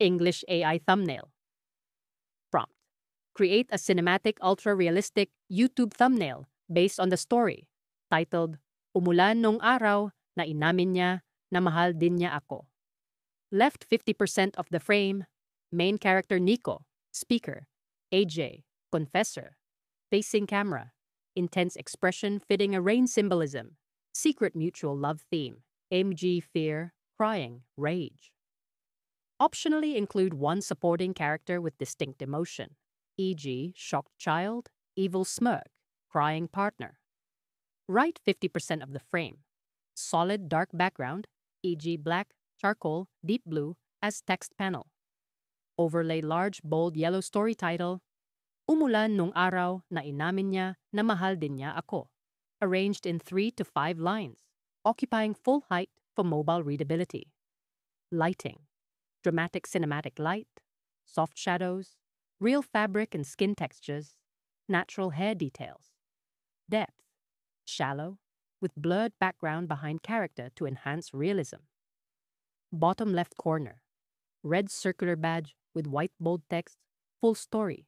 English AI thumbnail. Prompt. Create a cinematic ultra-realistic YouTube thumbnail based on the story, titled, Umulan nung araw na inamin niya na mahal din niya ako. Left 50% of the frame, main character Nico, speaker, AJ, confessor, facing camera, intense expression fitting a rain symbolism, secret mutual love theme, MG fear, crying, rage. Optionally include one supporting character with distinct emotion, e.g. shocked child, evil smirk, crying partner. Right 50% of the frame. Solid dark background, e.g. black, charcoal, deep blue, as text panel. Overlay large bold yellow story title, Umulan nung araw na inamin niya na mahal din niya ako. Arranged in 3 to 5 lines, occupying full height for mobile readability. Lighting. Dramatic cinematic light, soft shadows, real fabric and skin textures, natural hair details. Depth. Shallow, with blurred background behind character to enhance realism. Bottom left corner. Red circular badge with white bold text, full story.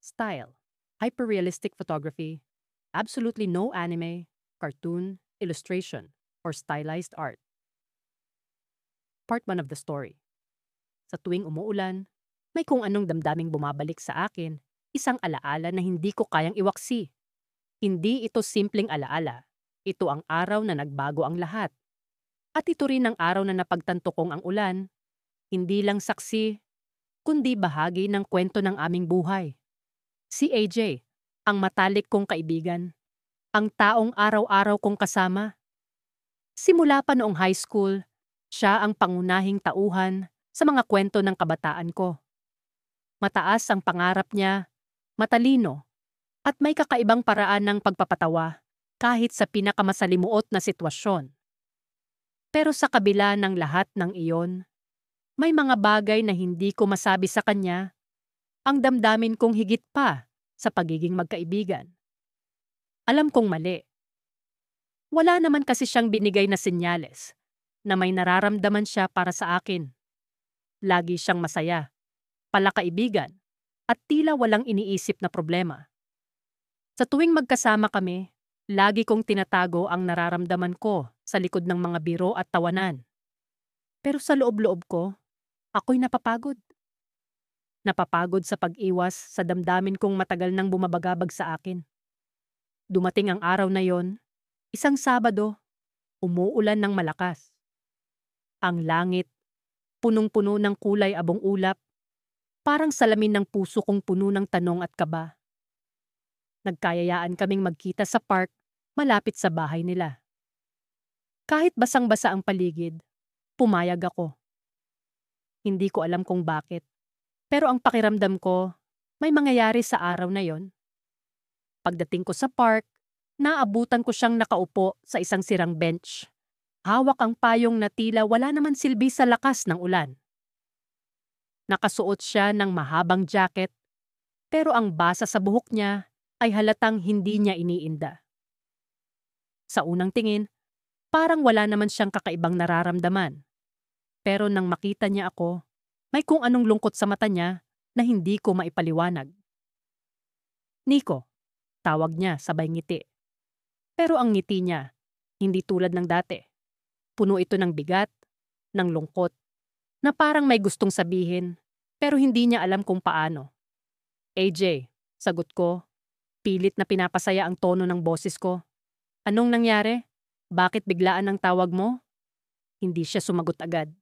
Style. Hyper-realistic photography. Absolutely no anime, cartoon, illustration, or stylized art. Part 1 of the story. Sa tuwing umuulan, may kung anong damdaming bumabalik sa akin, isang alaala na hindi ko kayang iwaksi. Hindi ito simpleng alaala. Ito ang araw na nagbago ang lahat. At ito rin ang araw na napagtanto kong ang ulan, hindi lang saksi, kundi bahagi ng kwento ng aming buhay. Si AJ, ang matalik kong kaibigan, ang taong araw-araw kong kasama. Simula pa noong high school, siya ang pangunahing tauhan sa mga kwento ng kabataan ko. Mataas ang pangarap niya, matalino, at may kakaibang paraan ng pagpapatawa kahit sa pinakamasalimuot na sitwasyon. Pero sa kabila ng lahat ng iyon, may mga bagay na hindi ko masabi sa kanya, ang damdamin kong higit pa sa pagiging magkaibigan. Alam kong mali. Wala naman kasi siyang binigay na senyales na may nararamdaman siya para sa akin. Lagi siyang masaya, palakaibigan, at tila walang iniisip na problema. Sa tuwing magkasama kami, lagi kong tinatago ang nararamdaman ko sa likod ng mga biro at tawanan. Pero sa loob-loob ko, ako'y napapagod. Napapagod sa pag-iwas sa damdamin kong matagal nang bumabagabag sa akin. Dumating ang araw na yon, isang Sabado, umuulan ng malakas. Ang langit, punong-puno ng kulay abong ulap, parang salamin ng puso kong puno ng tanong at kaba. Nagkayayaan kaming magkita sa park malapit sa bahay nila. Kahit basang-basa ang paligid, pumayag ako. Hindi ko alam kung bakit, pero ang pakiramdam ko, may mangyayari sa araw na yon. Pagdating ko sa park, naabutan ko siyang nakaupo sa isang sirang bench. Hawak ang payong na tila wala naman silbi sa lakas ng ulan. Nakasuot siya ng mahabang jacket, pero ang basa sa buhok niya ay halatang hindi niya iniinda. Sa unang tingin, parang wala naman siyang kakaibang nararamdaman. Pero nang makita niya ako, may kung anong lungkot sa mata niya na hindi ko maipaliwanag. Nico, tawag niya sabay ngiti. Pero ang ngiti niya, hindi tulad ng dati. Puno ito ng bigat, ng lungkot, na parang may gustong sabihin, pero hindi niya alam kung paano. AJ, sagot ko, pilit na pinapasaya ang tono ng boses ko. Anong nangyari? Bakit biglaan ang tawag mo? Hindi siya sumagot agad.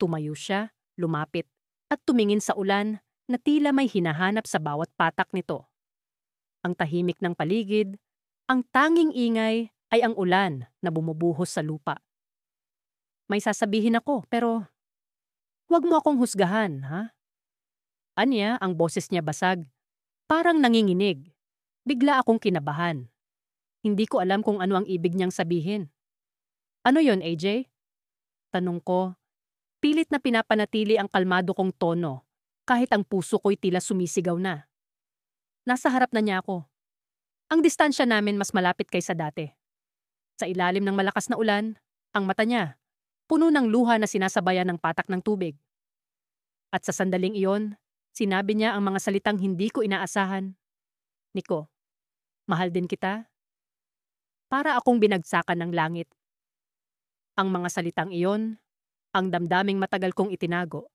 Tumayo siya, lumapit, at tumingin sa ulan na tila may hinahanap sa bawat patak nito. Ang tahimik ng paligid, ang tanging ingay ay ang ulan na bumubuhos sa lupa. May sasabihin ako, pero huwag mo akong husgahan, ha? Anya, ang boses niya basag. Parang nanginginig. Bigla akong kinabahan. Hindi ko alam kung ano ang ibig niyang sabihin. Ano yon, AJ? Tanong ko. Pilit na pinapanatili ang kalmado kong tono, kahit ang puso ko'y tila sumisigaw na. Nasa harap na niya ako. Ang distansya namin mas malapit kaysa dati. Sa ilalim ng malakas na ulan, ang mata niya, puno ng luha na sinasabayan ng patak ng tubig. At sa sandaling iyon, sinabi niya ang mga salitang hindi ko inaasahan. Nico, mahal din kita. Para akong binagsakan ng langit. Ang mga salitang iyon, ang damdaming matagal kong itinago,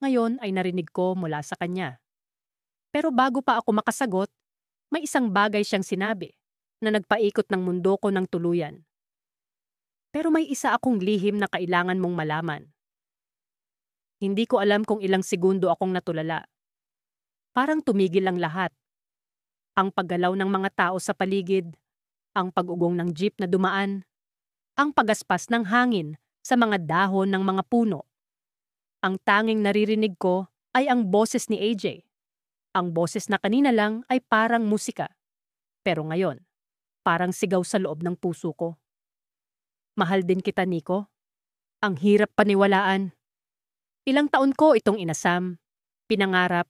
ngayon ay narinig ko mula sa kanya. Pero bago pa ako makasagot, may isang bagay siyang sinabi na nagpaikot ng mundo ko ng tuluyan. Pero may isa akong lihim na kailangan mong malaman. Hindi ko alam kung ilang segundo akong natulala. Parang tumigil ang lahat. Ang paggalaw ng mga tao sa paligid, ang pag-ugong ng jeep na dumaan, ang pagaspas ng hangin sa mga dahon ng mga puno. Ang tanging naririnig ko ay ang boses ni AJ. Ang boses na kanina lang ay parang musika. Pero ngayon, parang sigaw sa loob ng puso ko. Mahal din kita, Nico. Ang hirap paniwalaan. Ilang taon ko itong inasam, pinangarap,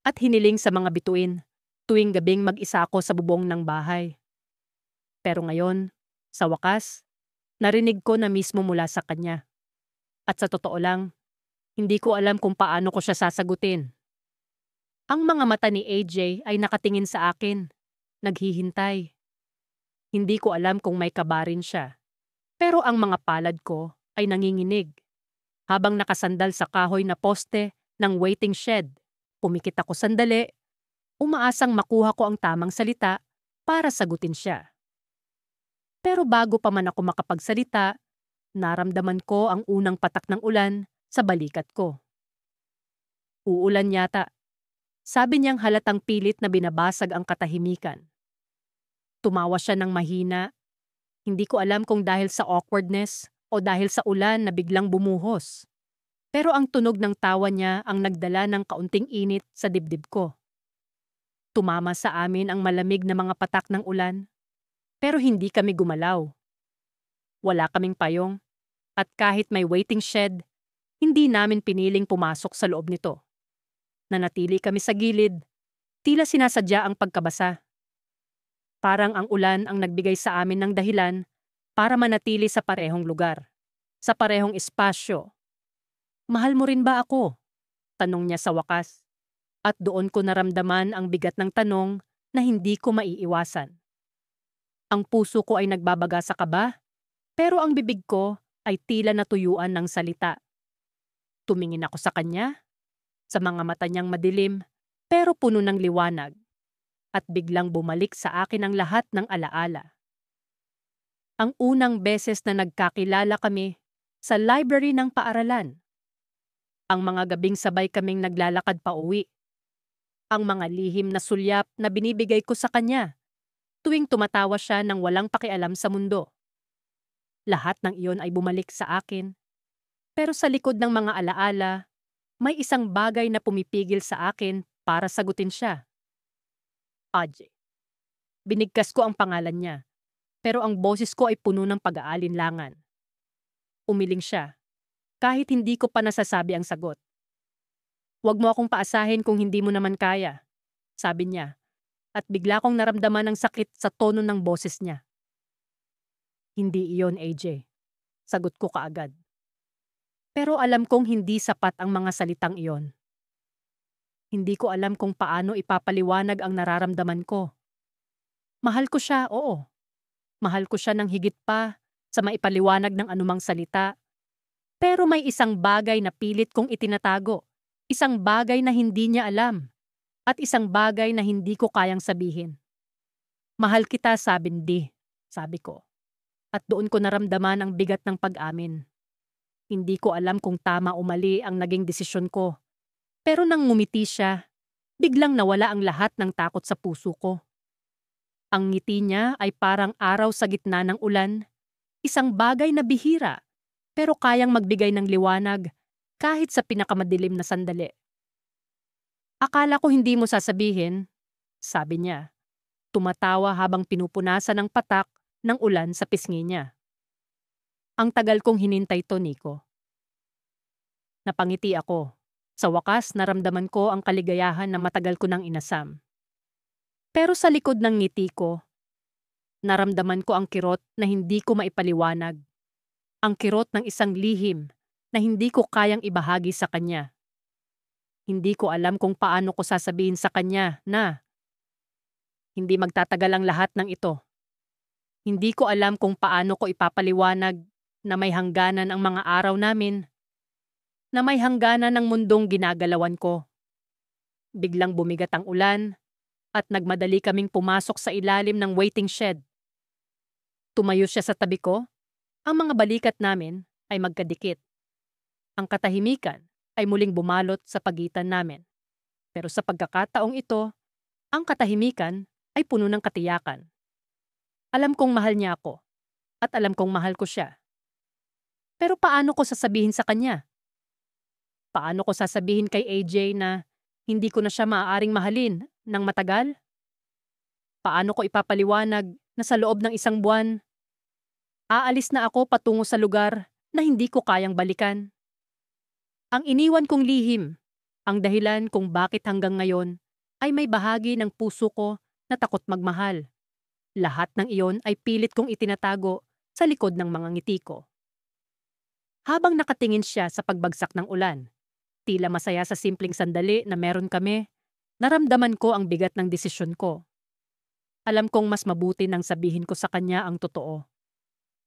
at hiniling sa mga bituin tuwing gabing mag-isa ako sa bubong ng bahay. Pero ngayon, sa wakas, narinig ko na mismo mula sa kanya. At sa totoo lang, hindi ko alam kung paano ko siya sasagutin. Ang mga mata ni AJ ay nakatingin sa akin, naghihintay. Hindi ko alam kung may kaba rin siya. Pero ang mga palad ko ay nanginginig. Habang nakasandal sa kahoy na poste ng waiting shed, pumikit ako sandali, umaasang makuha ko ang tamang salita para sagutin siya. Pero bago pa man ako makapagsalita, naramdaman ko ang unang patak ng ulan sa balikat ko. Uulan yata. Sabi niyang halatang pilit na binabasag ang katahimikan. Tumawa siya ng mahina. Hindi ko alam kung dahil sa awkwardness o dahil sa ulan na biglang bumuhos. Pero ang tunog ng tawa niya ang nagdala ng kaunting init sa dibdib ko. Tumama sa amin ang malamig na mga patak ng ulan. Pero hindi kami gumalaw. Wala kaming payong. At kahit may waiting shed, hindi namin piniling pumasok sa loob nito. Nanatili kami sa gilid, tila sinasadya ang pagkabasa. Parang ang ulan ang nagbigay sa amin ng dahilan para manatili sa parehong lugar, sa parehong espasyo. Mahal mo rin ba ako? Tanong niya sa wakas. At doon ko naramdaman ang bigat ng tanong na hindi ko maiiwasan. Ang puso ko ay nagbabaga sa kaba, pero ang bibig ko ay tila natuyuan ng salita. Tumingin ako sa kanya, sa mga mata niyang madilim, pero puno ng liwanag. At biglang bumalik sa akin ang lahat ng alaala. Ang unang beses na nagkakilala kami sa library ng paaralan. Ang mga gabing sabay kaming naglalakad pa uwi. Ang mga lihim na sulyap na binibigay ko sa kanya tuwing tumatawa siya ng walang pakialam sa mundo. Lahat ng iyon ay bumalik sa akin. Pero sa likod ng mga alaala, may isang bagay na pumipigil sa akin para sagutin siya. AJ. Binigkas ko ang pangalan niya, pero ang boses ko ay puno ng pag-aalinlangan. Umiling siya, kahit hindi ko pa nasasabi ang sagot. "Huwag mo akong paasahin kung hindi mo naman kaya," sabi niya, at bigla kong naramdaman ang sakit sa tono ng boses niya. "Hindi iyon, AJ," sagot ko kaagad. Pero alam kong hindi sapat ang mga salitang iyon. Hindi ko alam kung paano ipapaliwanag ang nararamdaman ko. Mahal ko siya, oo. Mahal ko siya ng higit pa sa maipaliwanag ng anumang salita. Pero may isang bagay na pilit kong itinatago. Isang bagay na hindi niya alam. At isang bagay na hindi ko kayang sabihin. "Mahal kita," sabi ko. At doon ko naramdaman ang bigat ng pag-amin. Hindi ko alam kung tama o mali ang naging desisyon ko. Pero nang ngumiti siya, biglang nawala ang lahat ng takot sa puso ko. Ang ngiti niya ay parang araw sa gitna ng ulan, isang bagay na bihira, pero kayang magbigay ng liwanag kahit sa pinakamadilim na sandali. "Akala ko hindi mo sasabihin," sabi niya. Tumatawa habang pinupunasan ng patak ng ulan sa pisngi niya. Ang tagal kong hinintay to, Nico. Napangiti ako. Sa wakas, naramdaman ko ang kaligayahan na matagal ko nang inasam. Pero sa likod ng ngiti ko, naramdaman ko ang kirot na hindi ko maipaliwanag. Ang kirot ng isang lihim na hindi ko kayang ibahagi sa kanya. Hindi ko alam kung paano ko sasabihin sa kanya na hindi magtatagal ang lahat ng ito. Hindi ko alam kung paano ko ipapaliwanag na may hangganan ang mga araw namin, na may hangganan ang mundong ginagalawan ko. Biglang bumigat ang ulan at nagmadali kaming pumasok sa ilalim ng waiting shed. Tumayo siya sa tabi ko. Ang mga balikat namin ay magkadikit. Ang katahimikan ay muling bumalot sa pagitan namin. Pero sa pagkakataong ito, ang katahimikan ay puno ng katiyakan. Alam kong mahal niya ako at alam kong mahal ko siya. Pero paano ko sasabihin sa kanya? Paano ko sasabihin kay AJ na hindi ko na siya maaaring mahalin ng matagal? Paano ko ipapaliwanag na sa loob ng isang buwan, aalis na ako patungo sa lugar na hindi ko kayang balikan? Ang iniwan kong lihim, ang dahilan kung bakit hanggang ngayon ay may bahagi ng puso ko na takot magmahal. Lahat ng iyon ay pilit kong itinatago sa likod ng mga ngiti ko. Habang nakatingin siya sa pagbagsak ng ulan, tila masaya sa simpleng sandali na meron kami, naramdaman ko ang bigat ng desisyon ko. Alam kong mas mabuti nang sabihin ko sa kanya ang totoo.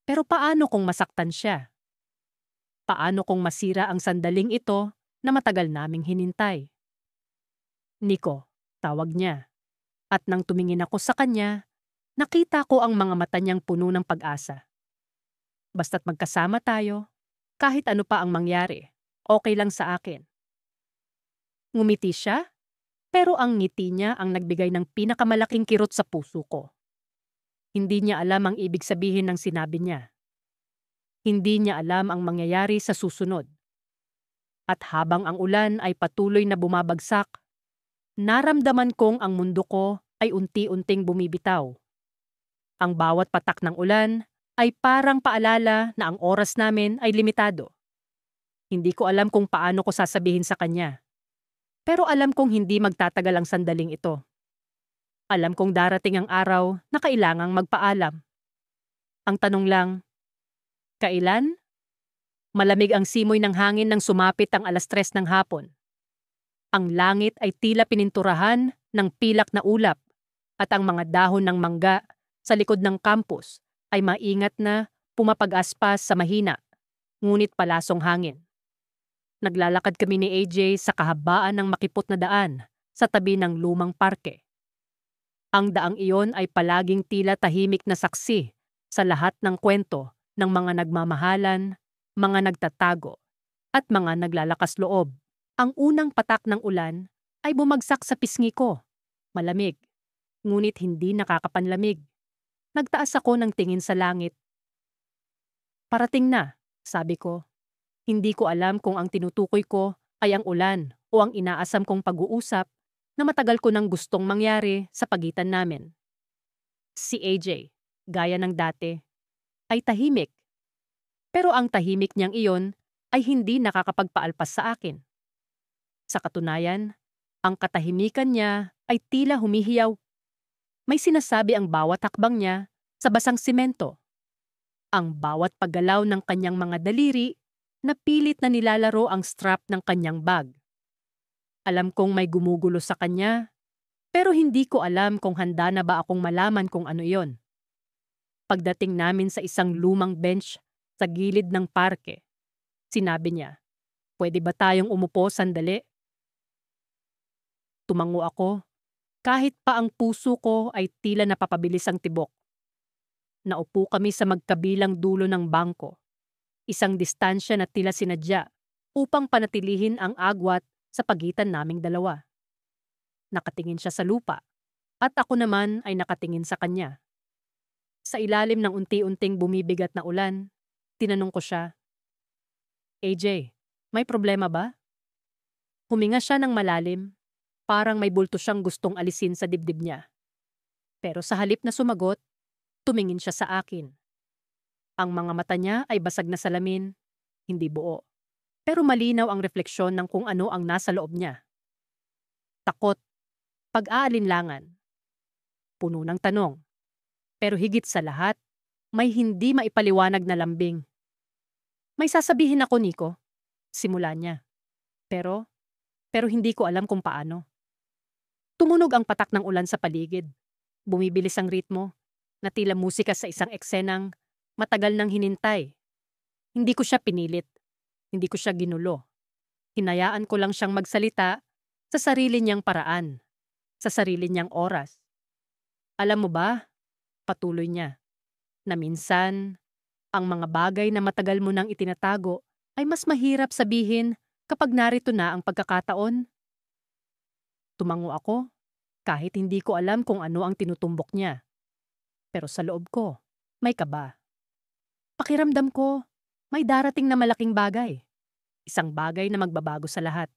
Pero paano kung masaktan siya? Paano kung masira ang sandaling ito na matagal naming hinintay? Nico, tawag niya. At nang tumingin ako sa kanya, nakita ko ang mga mata niyang puno ng pag-asa. Basta't magkasama tayo, kahit ano pa ang mangyari, okay lang sa akin. Ngumiti siya, pero ang ngiti niya ang nagbigay ng pinakamalaking kirot sa puso ko. Hindi niya alam ang ibig sabihin ng sinabi niya. Hindi niya alam ang mangyayari sa susunod. At habang ang ulan ay patuloy na bumabagsak, naramdaman kong ang mundo ko ay unti-unting bumibitaw. Ang bawat patak ng ulan ay parang paalala na ang oras namin ay limitado. Hindi ko alam kung paano ko sasabihin sa kanya. Pero alam kong hindi magtatagal ang sandaling ito. Alam kong darating ang araw na kailangang magpaalam. Ang tanong lang, kailan? Malamig ang simoy ng hangin nang sumapit ang 3:00 ng hapon. Ang langit ay tila pininturahan ng pilak na ulap at ang mga dahon ng mangga sa likod ng campus ay maingat na pumapag-aspas sa mahina, ngunit palasong hangin. Naglalakad kami ni AJ sa kahabaan ng makipot na daan sa tabi ng lumang parke. Ang daang iyon ay palaging tila tahimik na saksi sa lahat ng kwento ng mga nagmamahalan, mga nagtatago, at mga naglalakas loob. Ang unang patak ng ulan ay bumagsak sa pisngi ko. Malamig, ngunit hindi nakakapanlamig. Nagtaas ako ng tingin sa langit. Parating na, sabi ko. Hindi ko alam kung ang tinutukoy ko ay ang ulan o ang inaasam kong pag-uusap na matagal ko nang gustong mangyari sa pagitan namin. Si AJ, gaya ng dati, ay tahimik. Pero ang tahimik niyang iyon ay hindi nakakapagpaalpas sa akin. Sa katunayan, ang katahimikan niya ay tila humihiyaw. May sinasabi ang bawat hakbang niya sa basang simento. Ang bawat paggalaw ng kanyang mga daliri na pilit na nilalaro ang strap ng kanyang bag. Alam kong may gumugulo sa kanya, pero hindi ko alam kung handa na ba akong malaman kung ano iyon. Pagdating namin sa isang lumang bench sa gilid ng parke, sinabi niya, "Pwede ba tayong umupo sandali?" Tumango ako, kahit pa ang puso ko ay tila napapabilis ang tibok. Naupo kami sa magkabilang dulo ng bangko, isang distansya na tila sinadya upang panatilihin ang agwat sa pagitan naming dalawa. Nakatingin siya sa lupa at ako naman ay nakatingin sa kanya. Sa ilalim ng unti-unting bumibigat na ulan, tinanong ko siya, "AJ, may problema ba?" Huminga siya ng malalim, parang may bulto siyang gustong alisin sa dibdib niya. Pero sa halip na sumagot, tumingin siya sa akin. Ang mga mata niya ay basag na salamin, hindi buo. Pero malinaw ang refleksyon ng kung ano ang nasa loob niya. Takot, pag-aalinlangan, puno ng tanong. Pero higit sa lahat, may hindi maipaliwanag na lambing. "May sasabihin ako, Nico," simula niya. Pero pero hindi ko alam kung paano. Tumunog ang patak ng ulan sa paligid. Bumibilis ang ritmo, na tila musika sa isang eksenang matagal nang hinintay. Hindi ko siya pinilit. Hindi ko siya ginulo. Hinayaan ko lang siyang magsalita sa sarili niyang paraan, sa sarili niyang oras. Alam mo ba, patuloy niya, na minsan, ang mga bagay na matagal mo nang itinatago ay mas mahirap sabihin kapag narito na ang pagkakataon. Tumango ako, kahit hindi ko alam kung ano ang tinutumbok niya. Pero sa loob ko, may kaba. Pakiramdam ko, may darating na malaking bagay. Isang bagay na magbabago sa lahat.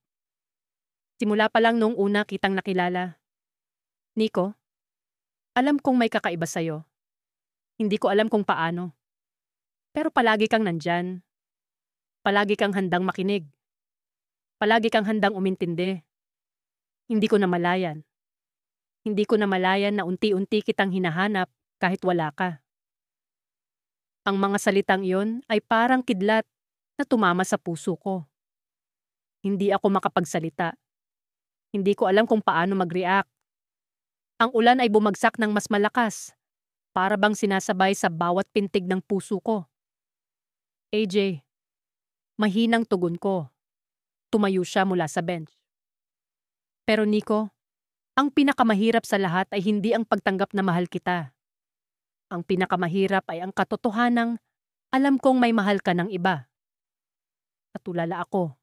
Simula pa lang noong una kitang nakilala. Nico, alam kong may kakaiba sa'yo. Hindi ko alam kung paano. Pero palagi kang nandyan. Palagi kang handang makinig. Palagi kang handang umintindi. Hindi ko namalayan. Hindi ko namalayan na unti-unti kitang hinahanap kahit wala ka. Ang mga salitang iyon ay parang kidlat na tumama sa puso ko. Hindi ako makapagsalita. Hindi ko alam kung paano mag-react. Ang ulan ay bumagsak ng mas malakas, para bang sinasabay sa bawat pintig ng puso ko. AJ, mahinang tugon ko. Tumayo siya mula sa bench. Pero Nico, ang pinakamahirap sa lahat ay hindi ang pagtanggap na mahal kita. Ang pinakamahirap ay ang katotohanang alam kong may mahal ka ng iba. At tulala ako.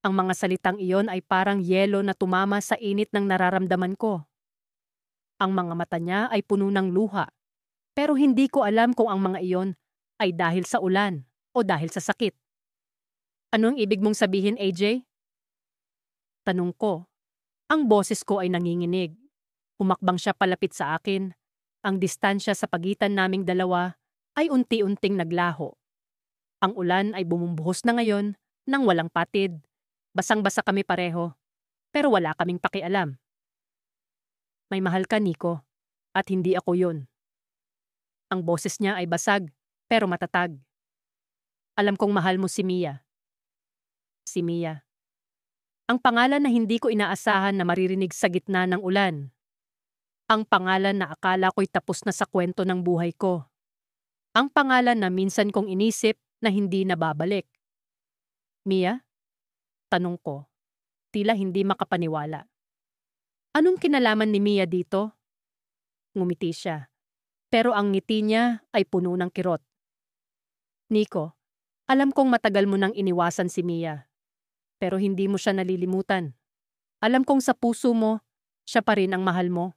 Ang mga salitang iyon ay parang yelo na tumama sa init ng nararamdaman ko. Ang mga mata niya ay puno ng luha, pero hindi ko alam kung ang mga iyon ay dahil sa ulan o dahil sa sakit. Ano ang ibig mong sabihin, AJ? Tanong ko. Ang boses ko ay nanginginig. Humakbang siya palapit sa akin. Ang distansya sa pagitan naming dalawa ay unti-unting naglaho. Ang ulan ay bumumbuhos na ngayon nang walang patid. Basang-basa kami pareho, pero wala kaming pakialam. May mahal ka, Nico, at hindi ako yun. Ang boses niya ay basag, pero matatag. Alam kong mahal mo si Mia. Si Mia. Ang pangalan na hindi ko inaasahan na maririnig sa gitna ng ulan. Ang pangalan na akala ko'y tapos na sa kwento ng buhay ko. Ang pangalan na minsan kong inisip na hindi na babalik. Mia? Tanong ko. Tila hindi makapaniwala. Anong kinalaman ni Mia dito? Ngumiti siya. Pero ang ngiti niya ay puno ng kirot. Nico, alam kong matagal mo nang iniwasan si Mia. Pero hindi mo siya nalilimutan. Alam kong sa puso mo, siya pa rin ang mahal mo.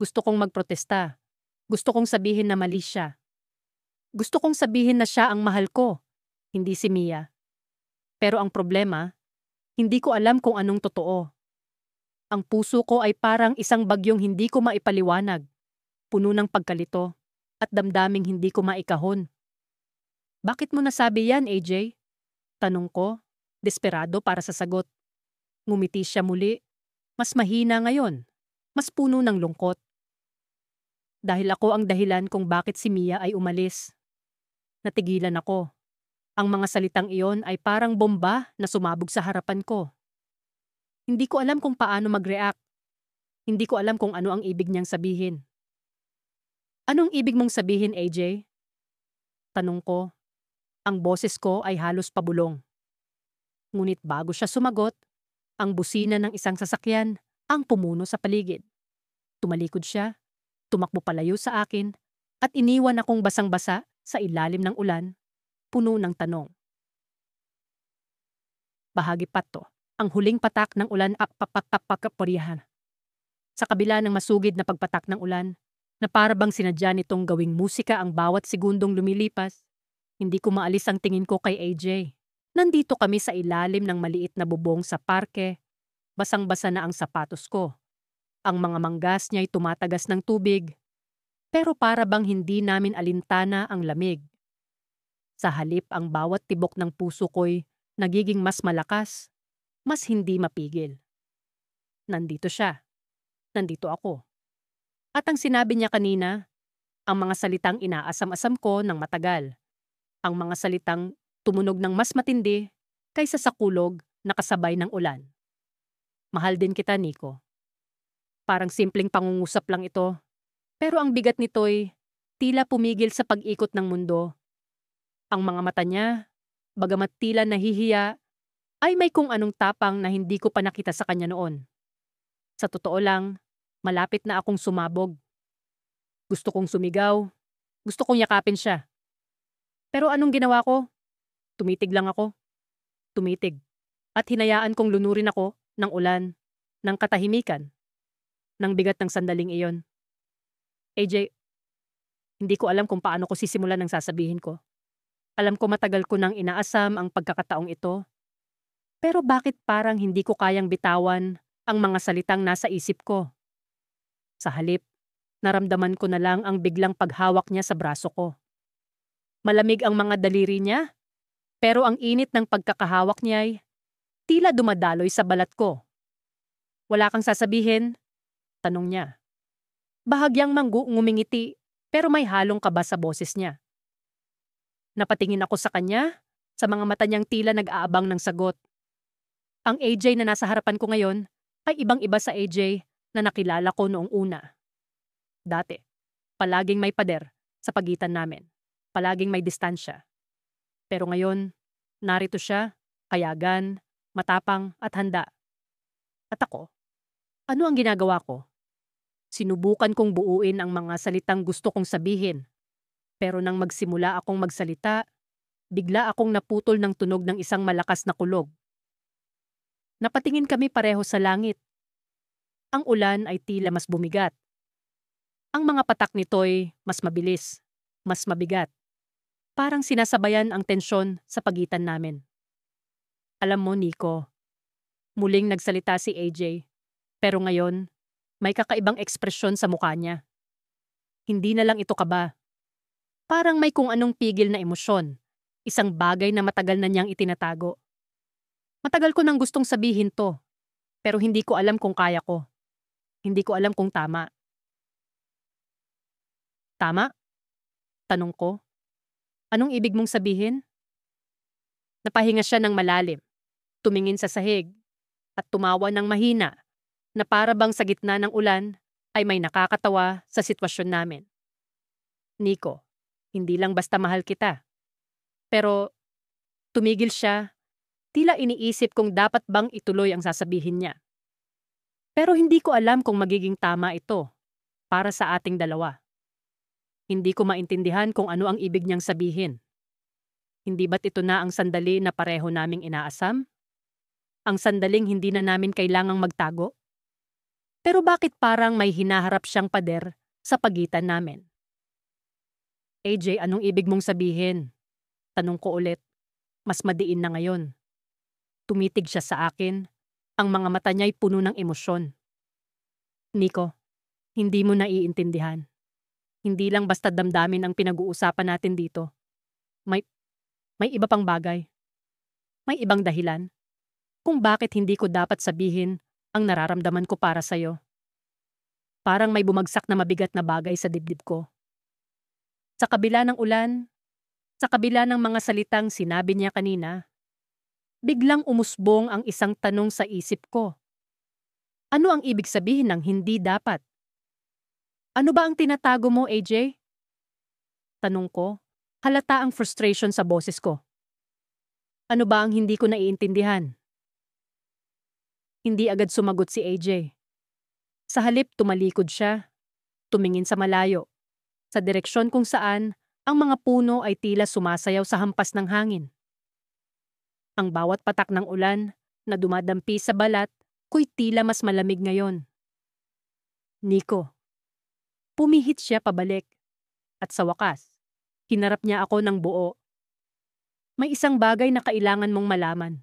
Gusto kong magprotesta. Gusto kong sabihin na mali siya. Gusto kong sabihin na siya ang mahal ko, hindi si Mia. Pero ang problema, hindi ko alam kung anong totoo. Ang puso ko ay parang isang bagyong hindi ko maipaliwanag, puno ng pagkalito at damdaming hindi ko maikahon. Bakit mo nasabi yan, AJ? Tanong ko, desperado para sa sagot. Ngumiti siya muli. Mas mahina ngayon. Mas puno ng lungkot. Dahil ako ang dahilan kung bakit si Mia ay umalis. Natigilan ako. Ang mga salitang iyon ay parang bomba na sumabog sa harapan ko. Hindi ko alam kung paano mag-react. Hindi ko alam kung ano ang ibig niyang sabihin. Anong ibig mong sabihin, AJ? Tanong ko. Ang boses ko ay halos pabulong. Ngunit bago siya sumagot, ang busina ng isang sasakyan ang pumuno sa paligid. Tumalikod siya, tumakbo palayo sa akin, at iniwan akong basang-basa sa ilalim ng ulan, puno ng tanong. Bahagi 4. Ang huling patak ng ulan apapapapapaporiyahan. Sa kabila ng masugid na pagpatak ng ulan, na para bang sinadya nitong gawing musika ang bawat segundong lumilipas, hindi ko maalis ang tingin ko kay AJ. Nandito kami sa ilalim ng maliit na bubong sa parke, basang-basa na ang sapatos ko. Ang mga manggas niya'y tumatagas ng tubig, pero para bang hindi namin alintana ang lamig. Sa halip ang bawat tibok ng puso ko'y nagiging mas malakas, mas hindi mapigil. Nandito siya. Nandito ako. At ang sinabi niya kanina, ang mga salitang inaasam-asam ko ng matagal. Ang mga salitang tumunog ng mas matindi kaysa sa kulog nakasabay ng ulan. Mahal din kita, Nico. Parang simpleng pangungusap lang ito. Pero ang bigat nito'y tila pumigil sa pag-ikot ng mundo. Ang mga mata niya, bagamat tila nahihiya, ay may kung anong tapang na hindi ko pa nakita sa kanya noon. Sa totoo lang, malapit na akong sumabog. Gusto kong sumigaw, gusto kong yakapin siya. Pero anong ginawa ko? Tumitig lang ako. Tumitig. At hinayaan kong lunurin ako ng ulan, ng katahimikan, ng bigat ng sandaling iyon. AJ, hindi ko alam kung paano ko sisimulan ang sasabihin ko. Alam ko matagal ko nang inaasam ang pagkakataong ito. Pero bakit parang hindi ko kayang bitawan ang mga salitang nasa isip ko? Sa halip, naramdaman ko na lang ang biglang paghawak niya sa braso ko. Malamig ang mga daliri niya, pero ang init ng pagkakahawak niya ay tila dumadaloy sa balat ko. Wala kang sasabihin? Tanong niya. Bahagyang ngumingiti, pero may halong kaba sa boses niya. Napatingin ako sa kanya, sa mga mata niyang tila nag-aabang ng sagot. Ang AJ na nasa harapan ko ngayon ay ibang-iba sa AJ na nakilala ko noong una. Dati, palaging may pader sa pagitan namin. Palaging may distansya. Pero ngayon, narito siya, kayagan, matapang at handa. At ako, ano ang ginagawa ko? Sinubukan kong buuin ang mga salitang gusto kong sabihin. Pero nang magsimula akong magsalita, bigla akong naputol ng tunog ng isang malakas na kulog. Napatingin kami pareho sa langit. Ang ulan ay tila mas bumigat. Ang mga patak nito'y mas mabilis, mas mabigat. Parang sinasabayan ang tensyon sa pagitan namin. Alam mo, Nico, muling nagsalita si AJ, pero ngayon, may kakaibang ekspresyon sa mukha niya. Hindi na lang ito kaba. Parang may kung anong pigil na emosyon, isang bagay na matagal na niyang itinatago. Matagal ko nang gustong sabihin to, pero hindi ko alam kung kaya ko. Hindi ko alam kung tama. Tama? Tanong ko. Anong ibig mong sabihin? Napahinga siya ng malalim, tumingin sa sahig, at tumawa ng mahina na para bang sa gitna ng ulan ay may nakakatawa sa sitwasyon namin. Nico, hindi lang basta mahal kita. Pero tumigil siya, tila iniisip kung dapat bang ituloy ang sasabihin niya. Pero hindi ko alam kung magiging tama ito para sa ating dalawa. Hindi ko maintindihan kung ano ang ibig niyang sabihin. Hindi ba't ito na ang sandali na pareho naming inaasam? Ang sandaling hindi na namin kailangang magtago? Pero bakit parang may hinaharap siyang pader sa pagitan namin? AJ, anong ibig mong sabihin? Tanong ko ulit. Mas madiin na ngayon. Tumitig siya sa akin. Ang mga mata niya'y puno ng emosyon. Nico, hindi mo naiintindihan. Hindi lang basta damdamin ang pinag-uusapan natin dito. May iba pang bagay. May ibang dahilan. Kung bakit hindi ko dapat sabihin ang nararamdaman ko para sa'yo. Parang may bumagsak na mabigat na bagay sa dibdib ko. Sa kabila ng ulan, sa kabila ng mga salitang sinabi niya kanina, biglang umusbong ang isang tanong sa isip ko. Ano ang ibig sabihin ng hindi dapat? Ano ba ang tinatago mo, AJ? Tanong ko, halata ang frustration sa boses ko. Ano ba ang hindi ko naiintindihan? Hindi agad sumagot si AJ. Sa halip tumalikod siya, tumingin sa malayo, sa direksyon kung saan ang mga puno ay tila sumasayaw sa hampas ng hangin. Ang bawat patak ng ulan na dumadampi sa balat ko'y tila mas malamig ngayon. Nico. Pumihit siya pabalik. At sa wakas, hinarap niya ako ng buo. May isang bagay na kailangan mong malaman.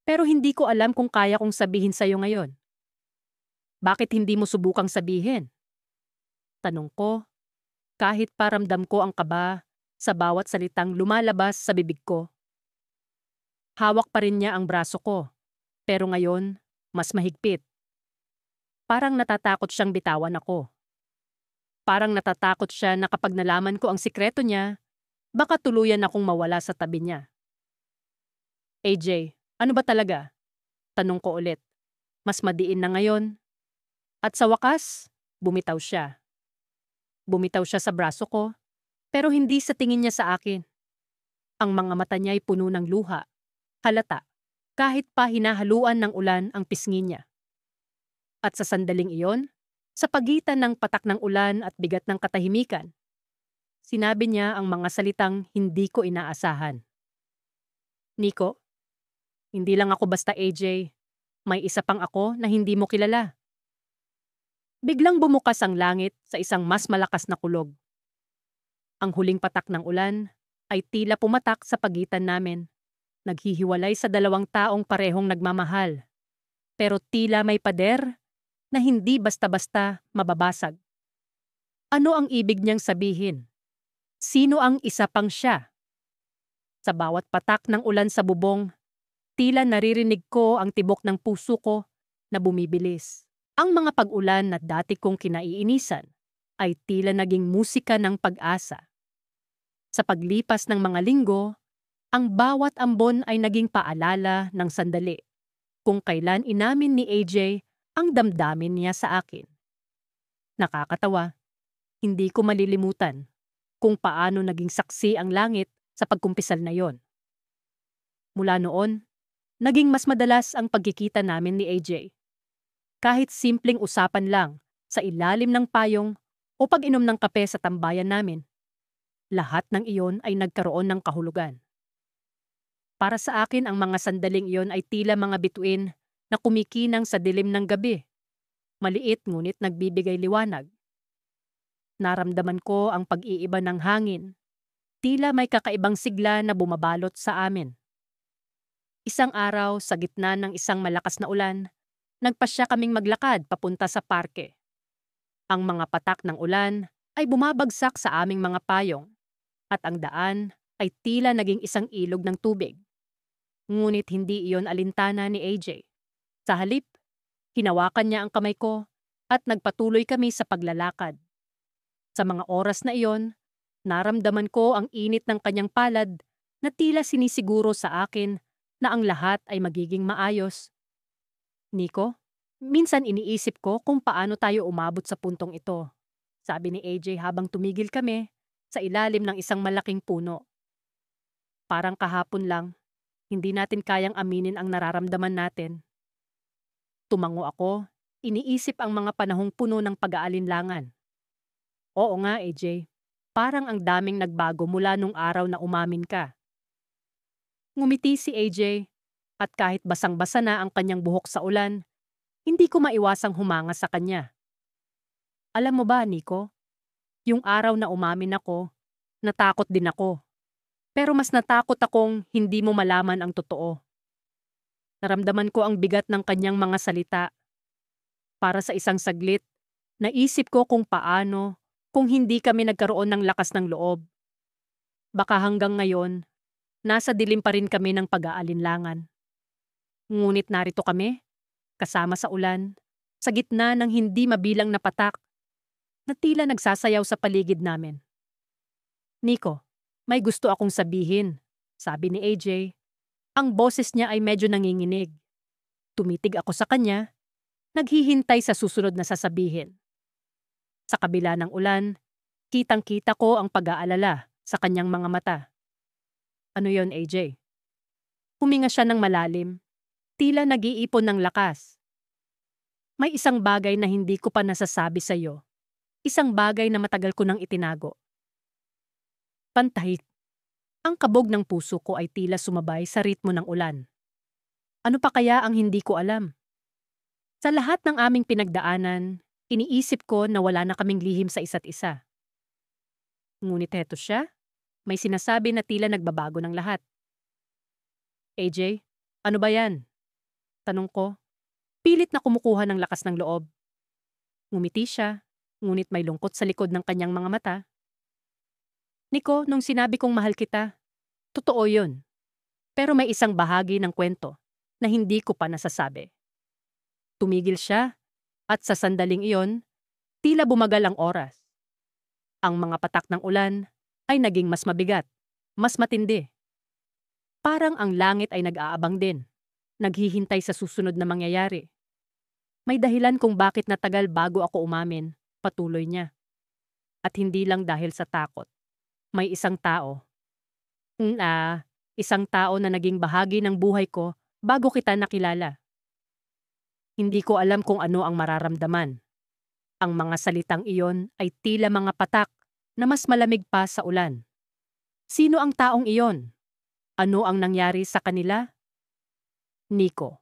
Pero hindi ko alam kung kaya kong sabihin sa'yo ngayon. Bakit hindi mo subukang sabihin? Tanong ko, kahit paramdam ko ang kaba sa bawat salitang lumalabas sa bibig ko. Hawak pa rin niya ang braso ko, pero ngayon, mas mahigpit. Parang natatakot siyang bitawan ako. Parang natatakot siya na kapag nalaman ko ang sikreto niya, baka tuluyan akong mawala sa tabi niya. AJ, ano ba talaga? Tanong ko ulit. Mas madiin na ngayon. At sa wakas, bumitaw siya. Bumitaw siya sa braso ko, pero hindi sa tingin niya sa akin. Ang mga mata niya ay puno ng luha. Halata, kahit pa hinahaluan ng ulan ang pisngi niya. At sa sandaling iyon, sa pagitan ng patak ng ulan at bigat ng katahimikan, sinabi niya ang mga salitang hindi ko inaasahan. Nico, hindi lang ako basta AJ. May isa pang ako na hindi mo kilala. Biglang bumukas ang langit sa isang mas malakas na kulog. Ang huling patak ng ulan ay tila pumatak sa pagitan namin. Naghihiwalay sa dalawang taong parehong nagmamahal. Pero tila may pader na hindi basta-basta mababasag. Ano ang ibig niyang sabihin? Sino ang isa pang siya? Sa bawat patak ng ulan sa bubong, tila naririnig ko ang tibok ng puso ko na bumibilis. Ang mga pag-ulan na dati kong kinaiinisan ay tila naging musika ng pag-asa. Sa paglipas ng mga linggo, ang bawat ambon ay naging paalala ng sandali kung kailan inamin ni AJ ang damdamin niya sa akin. Nakakatawa, hindi ko malilimutan kung paano naging saksi ang langit sa pagkumpisal na yon. Mula noon, naging mas madalas ang pagkikita namin ni AJ. Kahit simpleng usapan lang sa ilalim ng payong o pag-inom ng kape sa tambayan namin, lahat ng iyon ay nagkaroon ng kahulugan. Para sa akin, ang mga sandaling iyon ay tila mga bituin na kumikinang sa dilim ng gabi. Maliit ngunit nagbibigay liwanag. Naramdaman ko ang pag-iiba ng hangin. Tila may kakaibang sigla na bumabalot sa amin. Isang araw, sa gitna ng isang malakas na ulan, nagpasya kaming maglakad papunta sa parke. Ang mga patak ng ulan ay bumabagsak sa aming mga payong at ang daan ay tila naging isang ilog ng tubig. Ngunit hindi iyon alintana ni AJ. Sa halip, hinawakan niya ang kamay ko at nagpatuloy kami sa paglalakad. Sa mga oras na iyon, naramdaman ko ang init ng kanyang palad na tila sinisiguro sa akin na ang lahat ay magiging maayos. Nico, minsan iniisip ko kung paano tayo umabot sa puntong ito, sabi ni AJ habang tumigil kami sa ilalim ng isang malaking puno. Parang kahapon lang, hindi natin kayang aminin ang nararamdaman natin. Tumango ako, iniisip ang mga panahong puno ng pag-aalinlangan. Oo nga AJ, parang ang daming nagbago mula nung araw na umamin ka. Ngumiti si AJ at kahit basang-basa na ang kanyang buhok sa ulan, hindi ko maiwasang humanga sa kanya. Alam mo ba, Nico, yung araw na umamin ako, natakot din ako. Pero mas natakot akong hindi mo malaman ang totoo. Naramdaman ko ang bigat ng kanyang mga salita. Para sa isang saglit, naisip ko kung paano kung hindi kami nagkaroon ng lakas ng loob. Baka hanggang ngayon, nasa dilim pa rin kami ng pag-aalinlangan. Ngunit narito kami, kasama sa ulan, sa gitna ng hindi mabilang na patak, na tila nagsasayaw sa paligid namin. Nico, may gusto akong sabihin, sabi ni AJ. Ang boses niya ay medyo nanginginig. Tumitig ako sa kanya, naghihintay sa susunod na sasabihin. Sa kabila ng ulan, kitang-kita ko ang pag-aalala sa kanyang mga mata. Ano yon, AJ? Huminga siya ng malalim, tila nag-iipon ng lakas. May isang bagay na hindi ko pa nasasabi sa iyo. Isang bagay na matagal ko nang itinago. Pantahik. Ang kabog ng puso ko ay tila sumabay sa ritmo ng ulan. Ano pa kaya ang hindi ko alam? Sa lahat ng aming pinagdaanan, iniisip ko na wala na kaming lihim sa isa't isa. Ngunit heto siya, may sinasabi na tila nagbabago ng lahat. AJ, ano ba yan? Tanong ko, pilit na kumukuha ng lakas ng loob. Ngumiti siya, ngunit may lungkot sa likod ng kanyang mga mata. Nico, nung sinabi kong mahal kita, totoo yun. Pero may isang bahagi ng kwento na hindi ko pa nasasabi. Tumigil siya at sa sandaling iyon, tila bumagal ang oras. Ang mga patak ng ulan ay naging mas mabigat, mas matindi. Parang ang langit ay nag-aabang din. naghihintay sa susunod na mangyayari. May dahilan kung bakit natagal bago ako umamin, patuloy niya. At hindi lang dahil sa takot. May isang tao. Isang tao na naging bahagi ng buhay ko bago kita nakilala. Hindi ko alam kung ano ang mararamdaman. Ang mga salitang iyon ay tila mga patak na mas malamig pa sa ulan. Sino ang taong iyon? Ano ang nangyari sa kanila? Nico.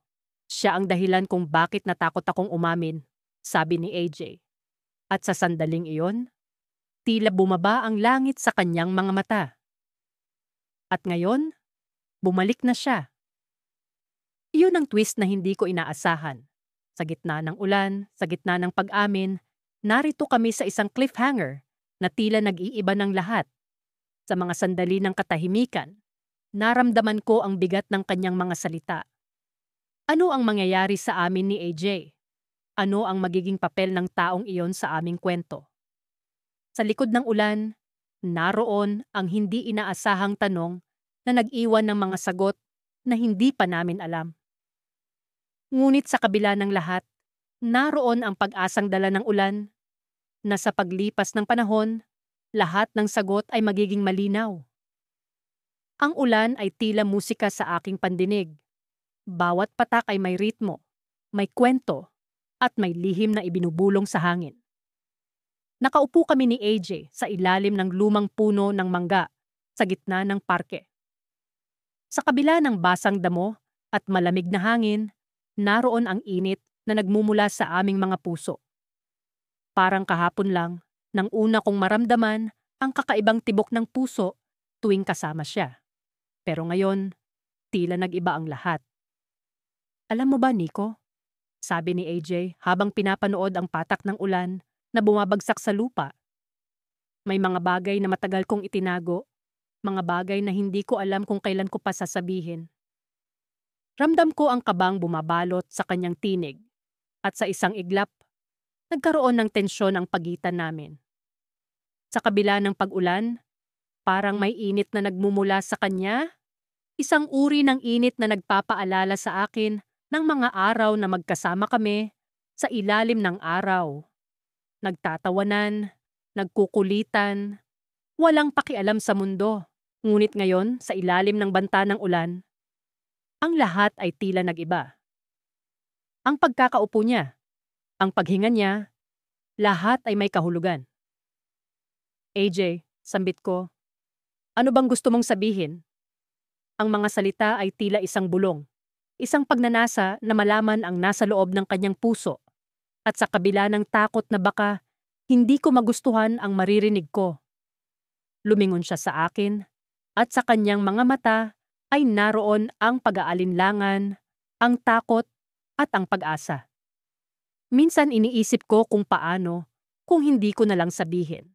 Siya ang dahilan kung bakit natakot akong umamin, sabi ni AJ. At sa sandaling iyon, tila bumaba ang langit sa kanyang mga mata. At ngayon, bumalik na siya. Iyon ang twist na hindi ko inaasahan. Sa gitna ng ulan, sa gitna ng pag-amin, narito kami sa isang cliffhanger na tila nag-iiba ng lahat. Sa mga sandali ng katahimikan, naramdaman ko ang bigat ng kanyang mga salita. Ano ang mangyayari sa amin ni AJ? Ano ang magiging papel ng taong iyon sa aming kwento? Sa likod ng ulan, naroon ang hindi inaasahang tanong na nag-iwan ng mga sagot na hindi pa namin alam. Ngunit sa kabila ng lahat, naroon ang pag-asang dala ng ulan na sa paglipas ng panahon, lahat ng sagot ay magiging malinaw. Ang ulan ay tila musika sa aking pandinig. Bawat patak ay may ritmo, may kwento, at may lihim na ibinubulong sa hangin. Nakaupo kami ni AJ sa ilalim ng lumang puno ng mangga sa gitna ng parke. Sa kabila ng basang damo at malamig na hangin, naroon ang init na nagmumula sa aming mga puso. Parang kahapon lang, nang una kong maramdaman ang kakaibang tibok ng puso tuwing kasama siya. Pero ngayon, tila nag-iba ang lahat. Alam mo ba, Nico? Sabi ni AJ habang pinapanood ang patak ng ulan na bumabagsak sa lupa. May mga bagay na matagal kong itinago, mga bagay na hindi ko alam kung kailan ko pa sasabihin. Ramdam ko ang kabang bumabalot sa kanyang tinig at sa isang iglap, nagkaroon ng tensyon ang pagitan namin. Sa kabila ng pag-ulan, parang may init na nagmumula sa kanya, isang uri ng init na nagpapaalala sa akin ng mga araw na magkasama kami sa ilalim ng araw. Nagtatawanan, nagkukulitan, walang pakialam sa mundo. Ngunit ngayon, sa ilalim ng banta ng ulan, ang lahat ay tila nag-iba. Ang pagkakaupo niya, ang paghinga niya, lahat ay may kahulugan. AJ, sambit ko, ano bang gusto mong sabihin? Ang mga salita ay tila isang bulong, isang pagnanasa na malaman ang nasa loob ng kanyang puso, at sa kabila ng takot na baka hindi ko magustuhan ang maririnig ko. Lumingon siya sa akin, at sa kanyang mga mata ay naroon ang pag-aalinlangan, ang takot, at ang pag-asa. Minsan iniisip ko kung paano, kung hindi ko na lang sabihin.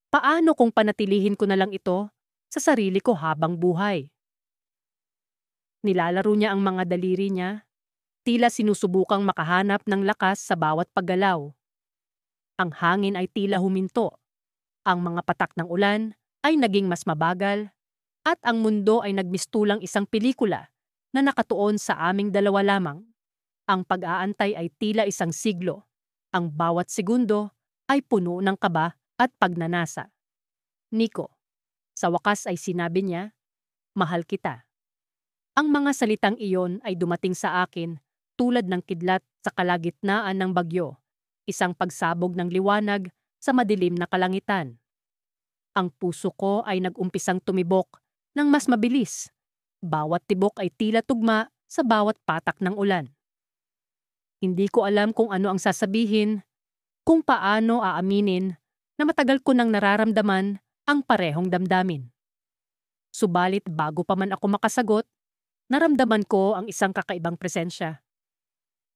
Paano kung panatilihin ko na lang ito sa sarili ko habang buhay? Nilalaro niya ang mga daliri niya, tila sinusubukang makahanap ng lakas sa bawat paggalaw. Ang hangin ay tila huminto. Ang mga patak ng ulan ay naging mas mabagal, at ang mundo ay nagmistulang isang pelikula na nakatuon sa aming dalawa lamang. Ang pag-aantay ay tila isang siglo. Ang bawat segundo ay puno ng kaba at pagnanasa. Nico, sa wakas ay sinabi niya, mahal kita. Ang mga salitang iyon ay dumating sa akin tulad ng kidlat sa kalagitnaan ng bagyo, isang pagsabog ng liwanag sa madilim na kalangitan. Ang puso ko ay nag-umpisang tumibok ng mas mabilis. Bawat tibok ay tila tugma sa bawat patak ng ulan. Hindi ko alam kung ano ang sasabihin, kung paano aaminin na matagal ko nang nararamdaman ang parehong damdamin. Subalit bago pa man ako makasagot, naramdaman ko ang isang kakaibang presensya.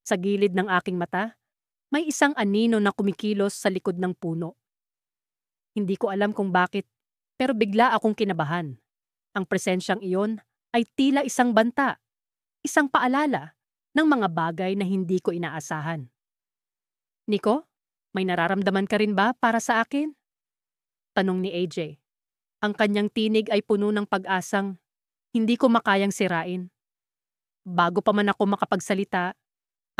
Sa gilid ng aking mata, may isang anino na kumikilos sa likod ng puno. Hindi ko alam kung bakit, pero bigla akong kinabahan. Ang presensyang iyon ay tila isang banta, isang paalala ng mga bagay na hindi ko inaasahan. Nico, may nararamdaman ka rin ba para sa akin? Tanong ni AJ. Ang kanyang tinig ay puno ng pag-asang hindi ko makayang sirain. Bago pa man ako makapagsalita,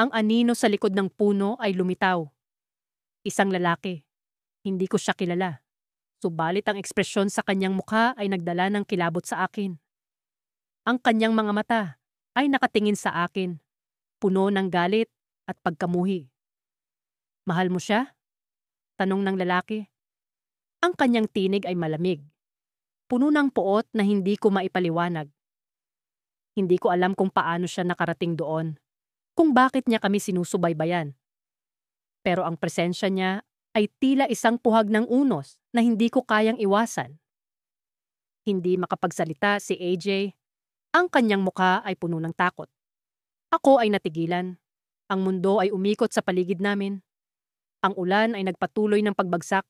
ang anino sa likod ng puno ay lumitaw. Isang lalaki. Hindi ko siya kilala. Subalit ang ekspresyon sa kanyang mukha ay nagdala ng kilabot sa akin. Ang kanyang mga mata ay nakatingin sa akin, puno ng galit at pagkamuhi. Mahal mo siya? Tanong ng lalaki. Ang kanyang tinig ay malamig, puno ng poot na hindi ko maipaliwanag. Hindi ko alam kung paano siya nakarating doon, kung bakit niya kami sinusubaybayan. Pero ang presensya niya ay tila isang puhag ng unos na hindi ko kayang iwasan. Hindi makapagsalita si AJ, ang kanyang mukha ay puno ng takot. Ako ay natigilan. Ang mundo ay umikot sa paligid namin. Ang ulan ay nagpatuloy ng pagbagsak,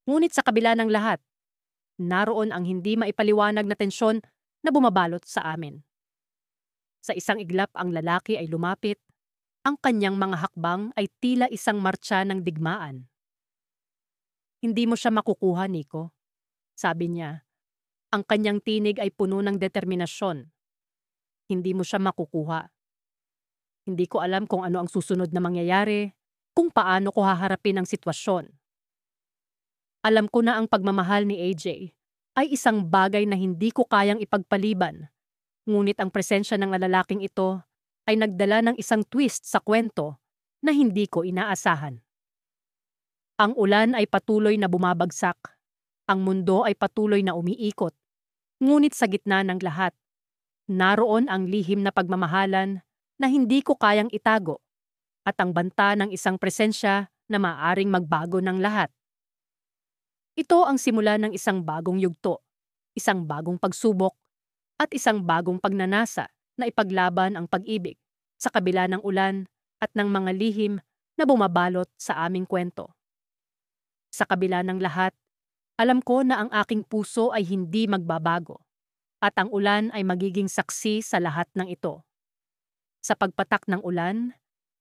ngunit sa kabila ng lahat, naroon ang hindi maipaliwanag na tensyon na bumabalot sa amin. Sa isang iglap ang lalaki ay lumapit. Ang kanyang mga hakbang ay tila isang martsa ng digmaan. Hindi mo siya makukuha, Nico. Sabi niya. Ang kanyang tinig ay puno ng determinasyon. Hindi mo siya makukuha. Hindi ko alam kung ano ang susunod na mangyayari, kung paano ko haharapin ang sitwasyon. Alam ko na ang pagmamahal ni AJ ay isang bagay na hindi ko kayang ipagpaliban. Ngunit ang presensya ng lalaking ito ay nagdala ng isang twist sa kwento na hindi ko inaasahan. Ang ulan ay patuloy na bumabagsak. Ang mundo ay patuloy na umiikot. Ngunit sa gitna ng lahat, naroon ang lihim na pagmamahalan na hindi ko kayang itago at ang banta ng isang presensya na maaaring magbago ng lahat. Ito ang simula ng isang bagong yugto, isang bagong pagsubok, at isang bagong pagnanasa na ipaglaban ang pag-ibig sa kabila ng ulan at ng mga lihim na bumabalot sa aming kwento. Sa kabila ng lahat, alam ko na ang aking puso ay hindi magbabago at ang ulan ay magiging saksi sa lahat ng ito. Sa pagpatak ng ulan,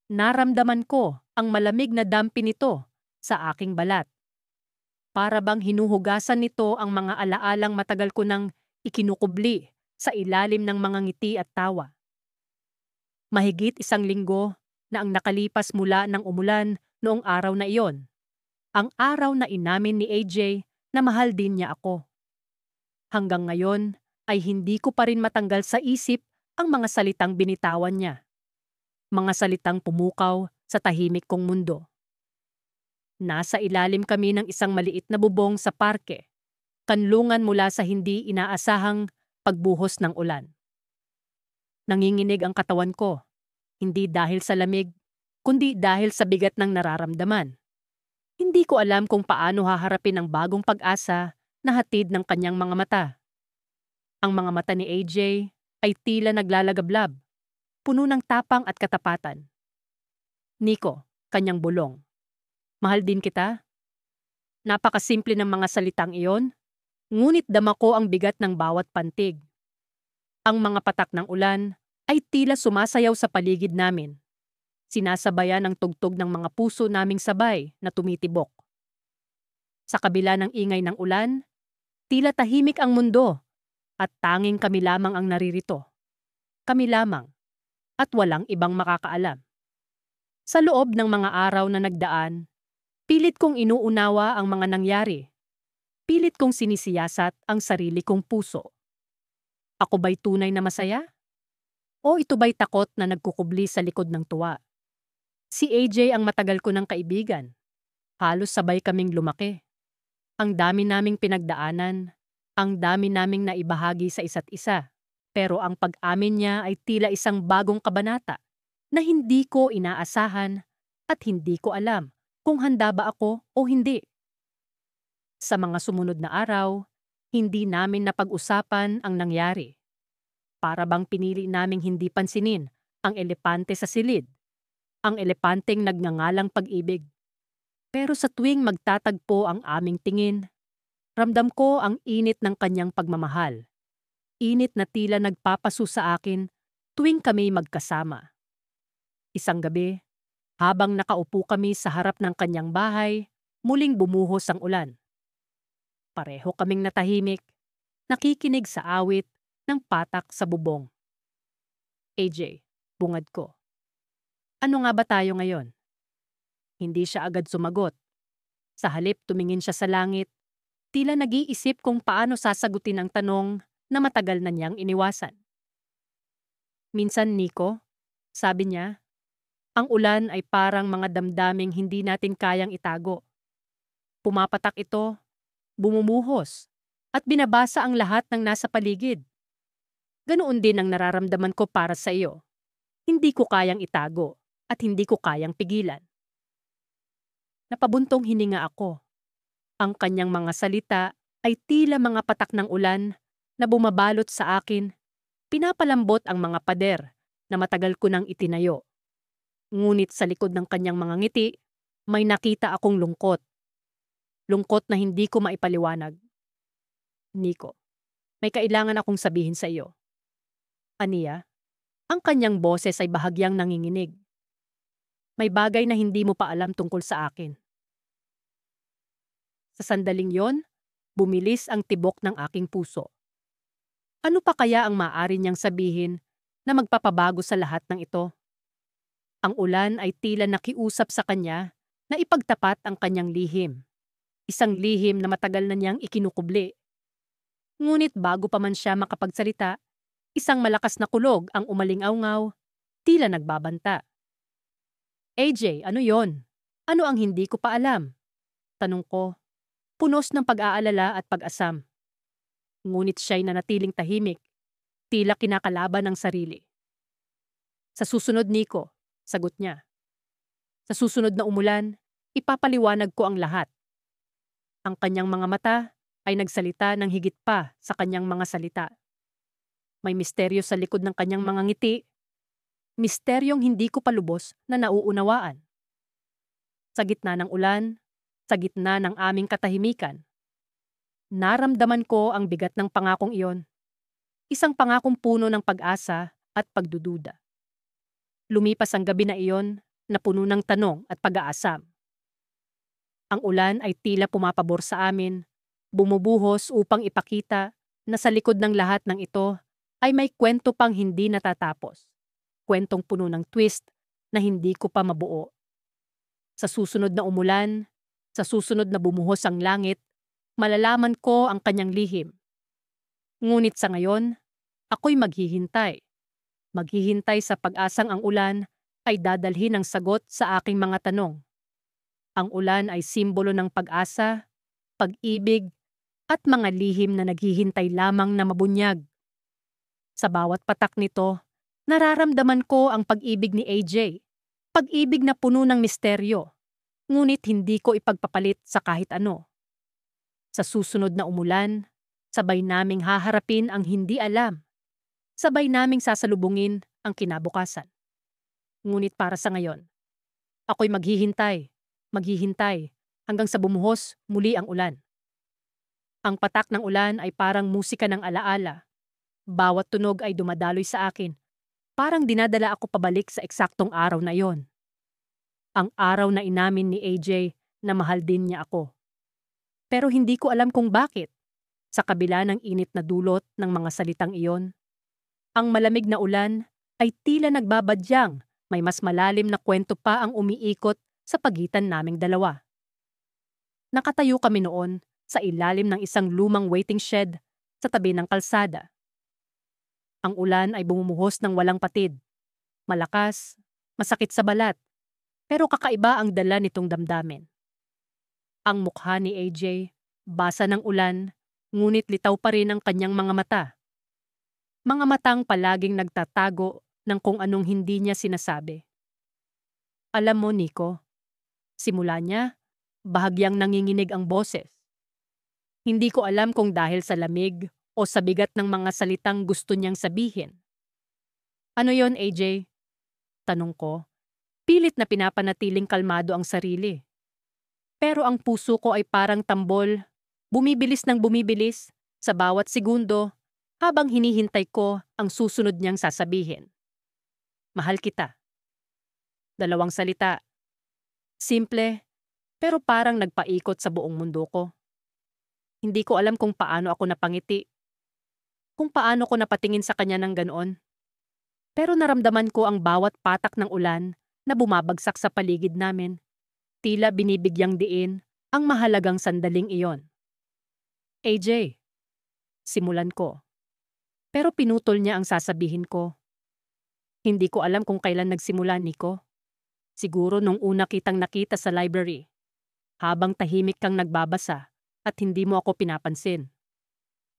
naramdaman ko ang malamig na dampi nito sa aking balat. Para bang hinuhugasan nito ang mga alaalang matagal ko nang ikinukubli sa ilalim ng mga ngiti at tawa. Mahigit 1 linggo na ang nakalipas mula ng umulan noong araw na iyon. Ang araw na inamin ni AJ na mahal din niya ako. Hanggang ngayon ay hindi ko pa rin matanggal sa isip ang mga salitang binitawan niya. Mga salitang pumukaw sa tahimik kong mundo. Nasa ilalim kami ng isang maliit na bubong sa parke, kanlungan mula sa hindi inaasahang pagbuhos ng ulan. Nanginginig ang katawan ko, hindi dahil sa lamig, kundi dahil sa bigat ng nararamdaman. Hindi ko alam kung paano haharapin ang bagong pag-asa na hatid ng kanyang mga mata. Ang mga mata ni AJ ay tila naglalagablab, puno ng tapang at katapatan. Nico, kanyang bulong. Mahal din kita? Napakasimple ng mga salitang iyon, ngunit dama ko ang bigat ng bawat pantig. Ang mga patak ng ulan ay tila sumasayaw sa paligid namin. Sinasabayan ang tugtog ng mga puso naming sabay na tumitibok. Sa kabila ng ingay ng ulan, tila tahimik ang mundo at tanging kami lamang ang naririto. Kami lamang at walang ibang makakaalam. Sa loob ng mga araw na nagdaan, pilit kong inuunawa ang mga nangyari. Pilit kong sinisiyasat ang sarili kong puso. Ako ba'y tunay na masaya? O ito ba'y takot na nagkukubli sa likod ng tuwa? Si AJ ang matagal ko ng kaibigan. Halos sabay kaming lumaki. Ang dami naming pinagdaanan, ang dami naming naibahagi sa isa't isa. Pero ang pag-amin niya ay tila isang bagong kabanata na hindi ko inaasahan at hindi ko alam kung handa ba ako o hindi. Sa mga sumunod na araw, hindi namin napag-usapan ang nangyari. Para bang pinili naming hindi pansinin ang elepante sa silid, ang elepanteng nagngangalang pag-ibig. Pero sa tuwing magtatagpo ang aming tingin, ramdam ko ang init ng kanyang pagmamahal. Init na tila nagpapaso sa akin tuwing kami magkasama. Isang gabi, habang nakaupo kami sa harap ng kanyang bahay, muling bumuhos ang ulan. Pareho kaming natahimik, nakikinig sa awit ng patak sa bubong. AJ, bungad ko. Ano nga ba tayo ngayon? Hindi siya agad sumagot. Sa halip tumingin siya sa langit, tila nag-iisip kung paano sasagutin ang tanong na matagal na niyang iniwasan. Minsan, Nico, sabi niya, ang ulan ay parang mga damdaming hindi natin kayang itago. Pumapatak ito, bumumuhos, at binabasa ang lahat ng nasa paligid. Ganoon din ang nararamdaman ko para sa iyo. Hindi ko kayang itago at hindi ko kayang pigilan. Napabuntong hininga ako. Ang kanyang mga salita ay tila mga patak ng ulan na bumabalot sa akin, pinapalambot ang mga pader na matagal ko nang itinayo. Ngunit sa likod ng kanyang mga ngiti, may nakita akong lungkot. Lungkot na hindi ko maipaliwanag. Nico, may kailangan akong sabihin sa iyo. Aniya, ang kanyang boses ay bahagyang nanginginig. May bagay na hindi mo pa alam tungkol sa akin. Sa sandaling yon, bumilis ang tibok ng aking puso. Ano pa kaya ang maaari niyang sabihin na magpapabago sa lahat ng ito? Ang ulan ay tila nakiusap sa kanya na ipagtapat ang kanyang lihim. Isang lihim na matagal na niyang ikinukubli. Ngunit bago pa man siya makapagsalita, isang malakas na kulog ang umaling-awngaw, tila nagbabanta. AJ, ano yon? Ano ang hindi ko pa alam? Tanong ko, punos ng pag-aalala at pag-asam. Ngunit siya'y nanatiling tahimik, tila kinakalaban ng sarili. Sa susunod, Nico, sagot niya. Sa susunod na umulan, ipapaliwanag ko ang lahat. Ang kanyang mga mata ay nagsalita ng higit pa sa kanyang mga salita. May misteryo sa likod ng kanyang mga ngiti, misteryong hindi ko palubos na nauunawaan. Sa gitna ng ulan, sa gitna ng aming katahimikan, naramdaman ko ang bigat ng pangakong iyon. Isang pangakong puno ng pag-asa at pagdududa. Lumipas ang gabi na iyon na puno ng tanong at pag-aasam. Ang ulan ay tila pumapabor sa amin, bumubuhos upang ipakita na sa likod ng lahat ng ito ay may kwento pang hindi natatapos. Kwentong puno ng twist na hindi ko pa mabuo. Sa susunod na umulan, sa susunod na bumuhos ang langit, malalaman ko ang kanyang lihim. Ngunit sa ngayon, ako'y maghihintay. Maghihintay sa pag-asang ang ulan ay dadalhin ang sagot sa aking mga tanong. Ang ulan ay simbolo ng pag-asa, pag-ibig, at mga lihim na naghihintay lamang na mabunyag. Sa bawat patak nito, nararamdaman ko ang pag-ibig ni AJ. Pag-ibig na puno ng misteryo, ngunit hindi ko ipagpapalit sa kahit ano. Sa susunod na umulan, sabay naming haharapin ang hindi alam. Sabay naming sasalubungin ang kinabukasan. Ngunit para sa ngayon, ako'y maghihintay, hanggang sa bumuhos muli ang ulan. Ang patak ng ulan ay parang musika ng alaala. Bawat tunog ay dumadaloy sa akin. Parang dinadala ako pabalik sa eksaktong araw na iyon. Ang araw na inamin ni AJ na mahal din niya ako. Pero hindi ko alam kung bakit. Sa kabila ng init na dulot ng mga salitang iyon, ang malamig na ulan ay tila nagbabadyang may mas malalim na kwento pa ang umiikot sa pagitan naming dalawa. Nakatayo kami noon sa ilalim ng isang lumang waiting shed sa tabi ng kalsada. Ang ulan ay bumumuhos ng walang patid. Malakas, masakit sa balat, pero kakaiba ang dala nitong damdamin. Ang mukha ni AJ, basa ng ulan, ngunit litaw pa rin ang kanyang mga mata. Mga matang palaging nagtatago ng kung anong hindi niya sinasabi. Alam mo, Nico, simula niya, bahagyang nanginginig ang boses. Hindi ko alam kung dahil sa lamig o sa bigat ng mga salitang gusto niyang sabihin. Ano yon, AJ? Tanong ko, pilit na pinapanatiling kalmado ang sarili. Pero ang puso ko ay parang tambol, bumibilis ng bumibilis sa bawat segundo habang hinihintay ko ang susunod niyang sasabihin. Mahal kita. 2 salita. Simple, pero parang nagpaikot sa buong mundo ko. Hindi ko alam kung paano ako napangiti. Kung paano ko napatingin sa kanya ng ganoon. Pero naramdaman ko ang bawat patak ng ulan na bumabagsak sa paligid namin. Tila binibigyang diin ang mahalagang sandaling iyon. AJ, simulan ko. Pero pinutol niya ang sasabihin ko. Hindi ko alam kung kailan nagsimula, Nico. Siguro nung una kitang nakita sa library. Habang tahimik kang nagbabasa at hindi mo ako pinapansin.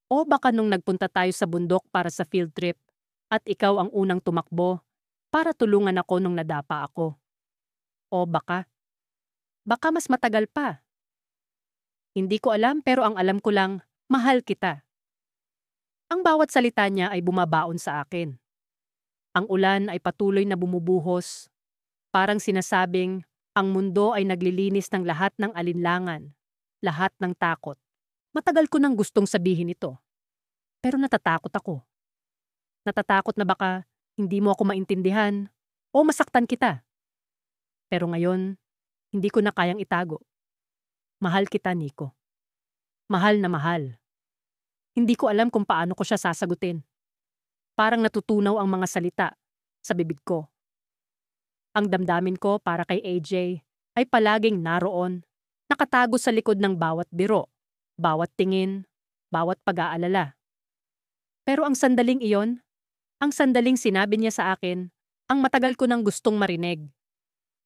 O baka nung nagpunta tayo sa bundok para sa field trip at ikaw ang unang tumakbo para tulungan ako nung nadapa ako. O baka mas matagal pa. Hindi ko alam pero ang alam ko lang, mahal kita. Ang bawat salita niya ay bumabaon sa akin. Ang ulan ay patuloy na bumubuhos. Parang sinasabing, ang mundo ay naglilinis ng lahat ng alinlangan, lahat ng takot. Matagal ko nang gustong sabihin ito. Pero natatakot ako. Natatakot na baka hindi mo ako maintindihan o masaktan kita. Pero ngayon, hindi ko na kayang itago. Mahal kita, Nico. Mahal na mahal. Hindi ko alam kung paano ko siya sasagutin. Parang natutunaw ang mga salita sa bibig ko. Ang damdamin ko para kay AJ ay palaging naroon, nakatago sa likod ng bawat biro, bawat tingin, bawat pag-aalala. Pero ang sandaling iyon, ang sandaling sinabi niya sa akin, ang matagal ko nang gustong marinig.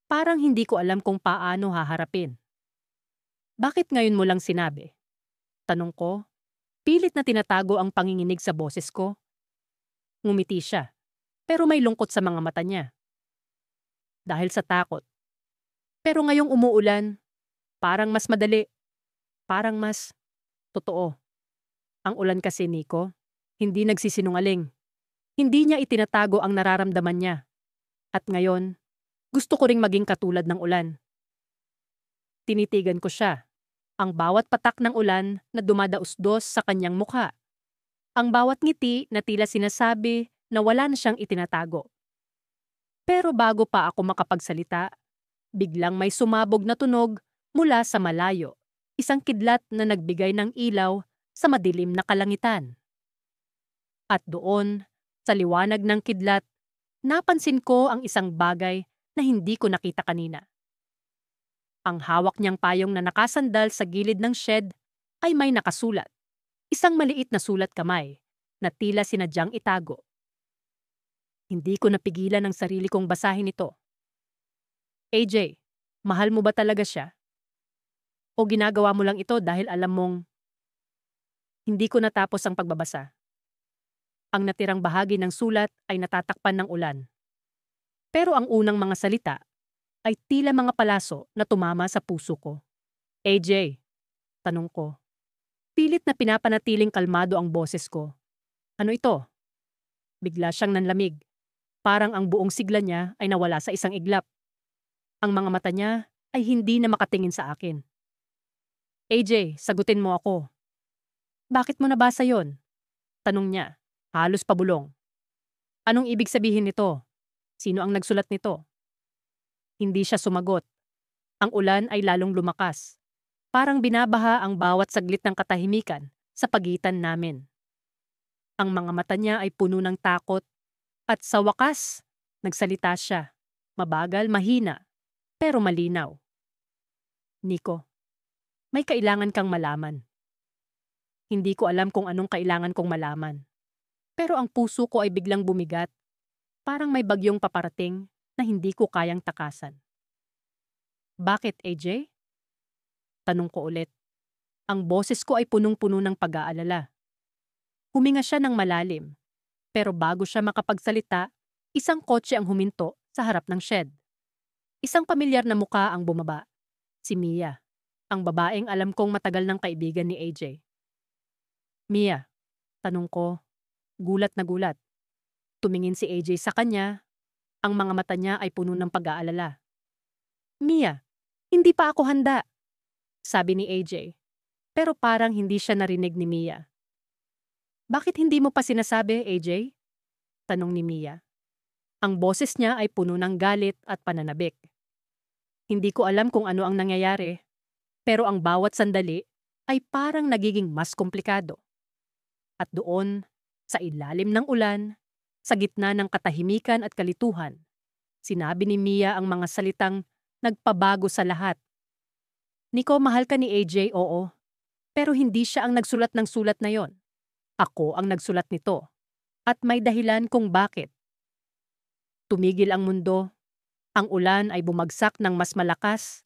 Parang hindi ko alam kung paano haharapin. Bakit ngayon mo lang sinabi? Tanong ko, pilit na tinatago ang panginginig sa boses ko. Ngumiti siya, pero may lungkot sa mga mata niya. Dahil sa takot. Pero ngayong umuulan, parang mas madali. Parang mas totoo. Ang ulan kasi, Nico, hindi nagsisinungaling. Hindi niya itinatago ang nararamdaman niya. At ngayon, gusto ko ring maging katulad ng ulan. Tinitigan ko siya. Ang bawat patak ng ulan na dumadausdos sa kanyang mukha. Ang bawat ngiti na tila sinasabi na wala na siyang itinatago. Pero bago pa ako makapagsalita, biglang may sumabog na tunog mula sa malayo. Isang kidlat na nagbigay ng ilaw sa madilim na kalangitan. At doon, sa liwanag ng kidlat, napansin ko ang isang bagay na hindi ko nakita kanina. Ang hawak niyang payong na nakasandal sa gilid ng shed ay may nakasulat. Isang maliit na sulat kamay na tila sinadyang itago. Hindi ko napigilan ang sarili kong basahin ito. AJ, mahal mo ba talaga siya? O ginagawa mo lang ito dahil alam mong hindi ko natapos ang pagbabasa. Ang natirang bahagi ng sulat ay natatakpan ng ulan. Pero ang unang mga salita ay tila mga palaso na tumama sa puso ko. AJ, tanong ko. Pilit na pinapanatiling kalmado ang boses ko. Ano ito? Bigla siyang nanlamig. Parang ang buong sigla niya ay nawala sa isang iglap. Ang mga mata niya ay hindi na makatingin sa akin. AJ, sagutin mo ako. Bakit mo nabasa yon? Tanong niya, halos pabulong. Anong ibig sabihin nito? Sino ang nagsulat nito? Hindi siya sumagot. Ang ulan ay lalong lumakas. Parang binabaha ang bawat saglit ng katahimikan sa pagitan namin. Ang mga mata niya ay puno ng takot. At sa wakas, nagsalita siya. Mabagal, mahina, pero malinaw. Nico, may kailangan kang malaman. Hindi ko alam kung anong kailangan kong malaman. Pero ang puso ko ay biglang bumigat. Parang may bagyong paparating na hindi ko kayang takasan. Bakit, AJ? Tanong ko ulit. Ang boses ko ay punong-puno ng pag-aalala. Huminga siya ng malalim. Pero bago siya makapagsalita, isang kotse ang huminto sa harap ng shed. Isang pamilyar na muka ang bumaba. Si Mia, ang babaeng alam kong matagal ng kaibigan ni AJ. Mia, tanong ko, gulat na gulat. Tumingin si AJ sa kanya, ang mga mata niya ay puno ng pag-aalala. Mia, hindi pa ako handa, sabi ni AJ. Pero parang hindi siya narinig ni Mia. Bakit hindi mo pa sinasabi, AJ? Tanong ni Mia. Ang boses niya ay puno ng galit at pananabik. Hindi ko alam kung ano ang nangyayari, pero ang bawat sandali ay parang nagiging mas komplikado. At doon, sa ilalim ng ulan, Sa gitna ng katahimikan at kalituhan, sinabi ni Mia ang mga salitang nagpabago sa lahat. Nico, mahal ka ni AJ, oo. Pero hindi siya ang nagsulat ng sulat na yon. Ako ang nagsulat nito. At may dahilan kung bakit. Tumigil ang mundo. Ang ulan ay bumagsak ng mas malakas.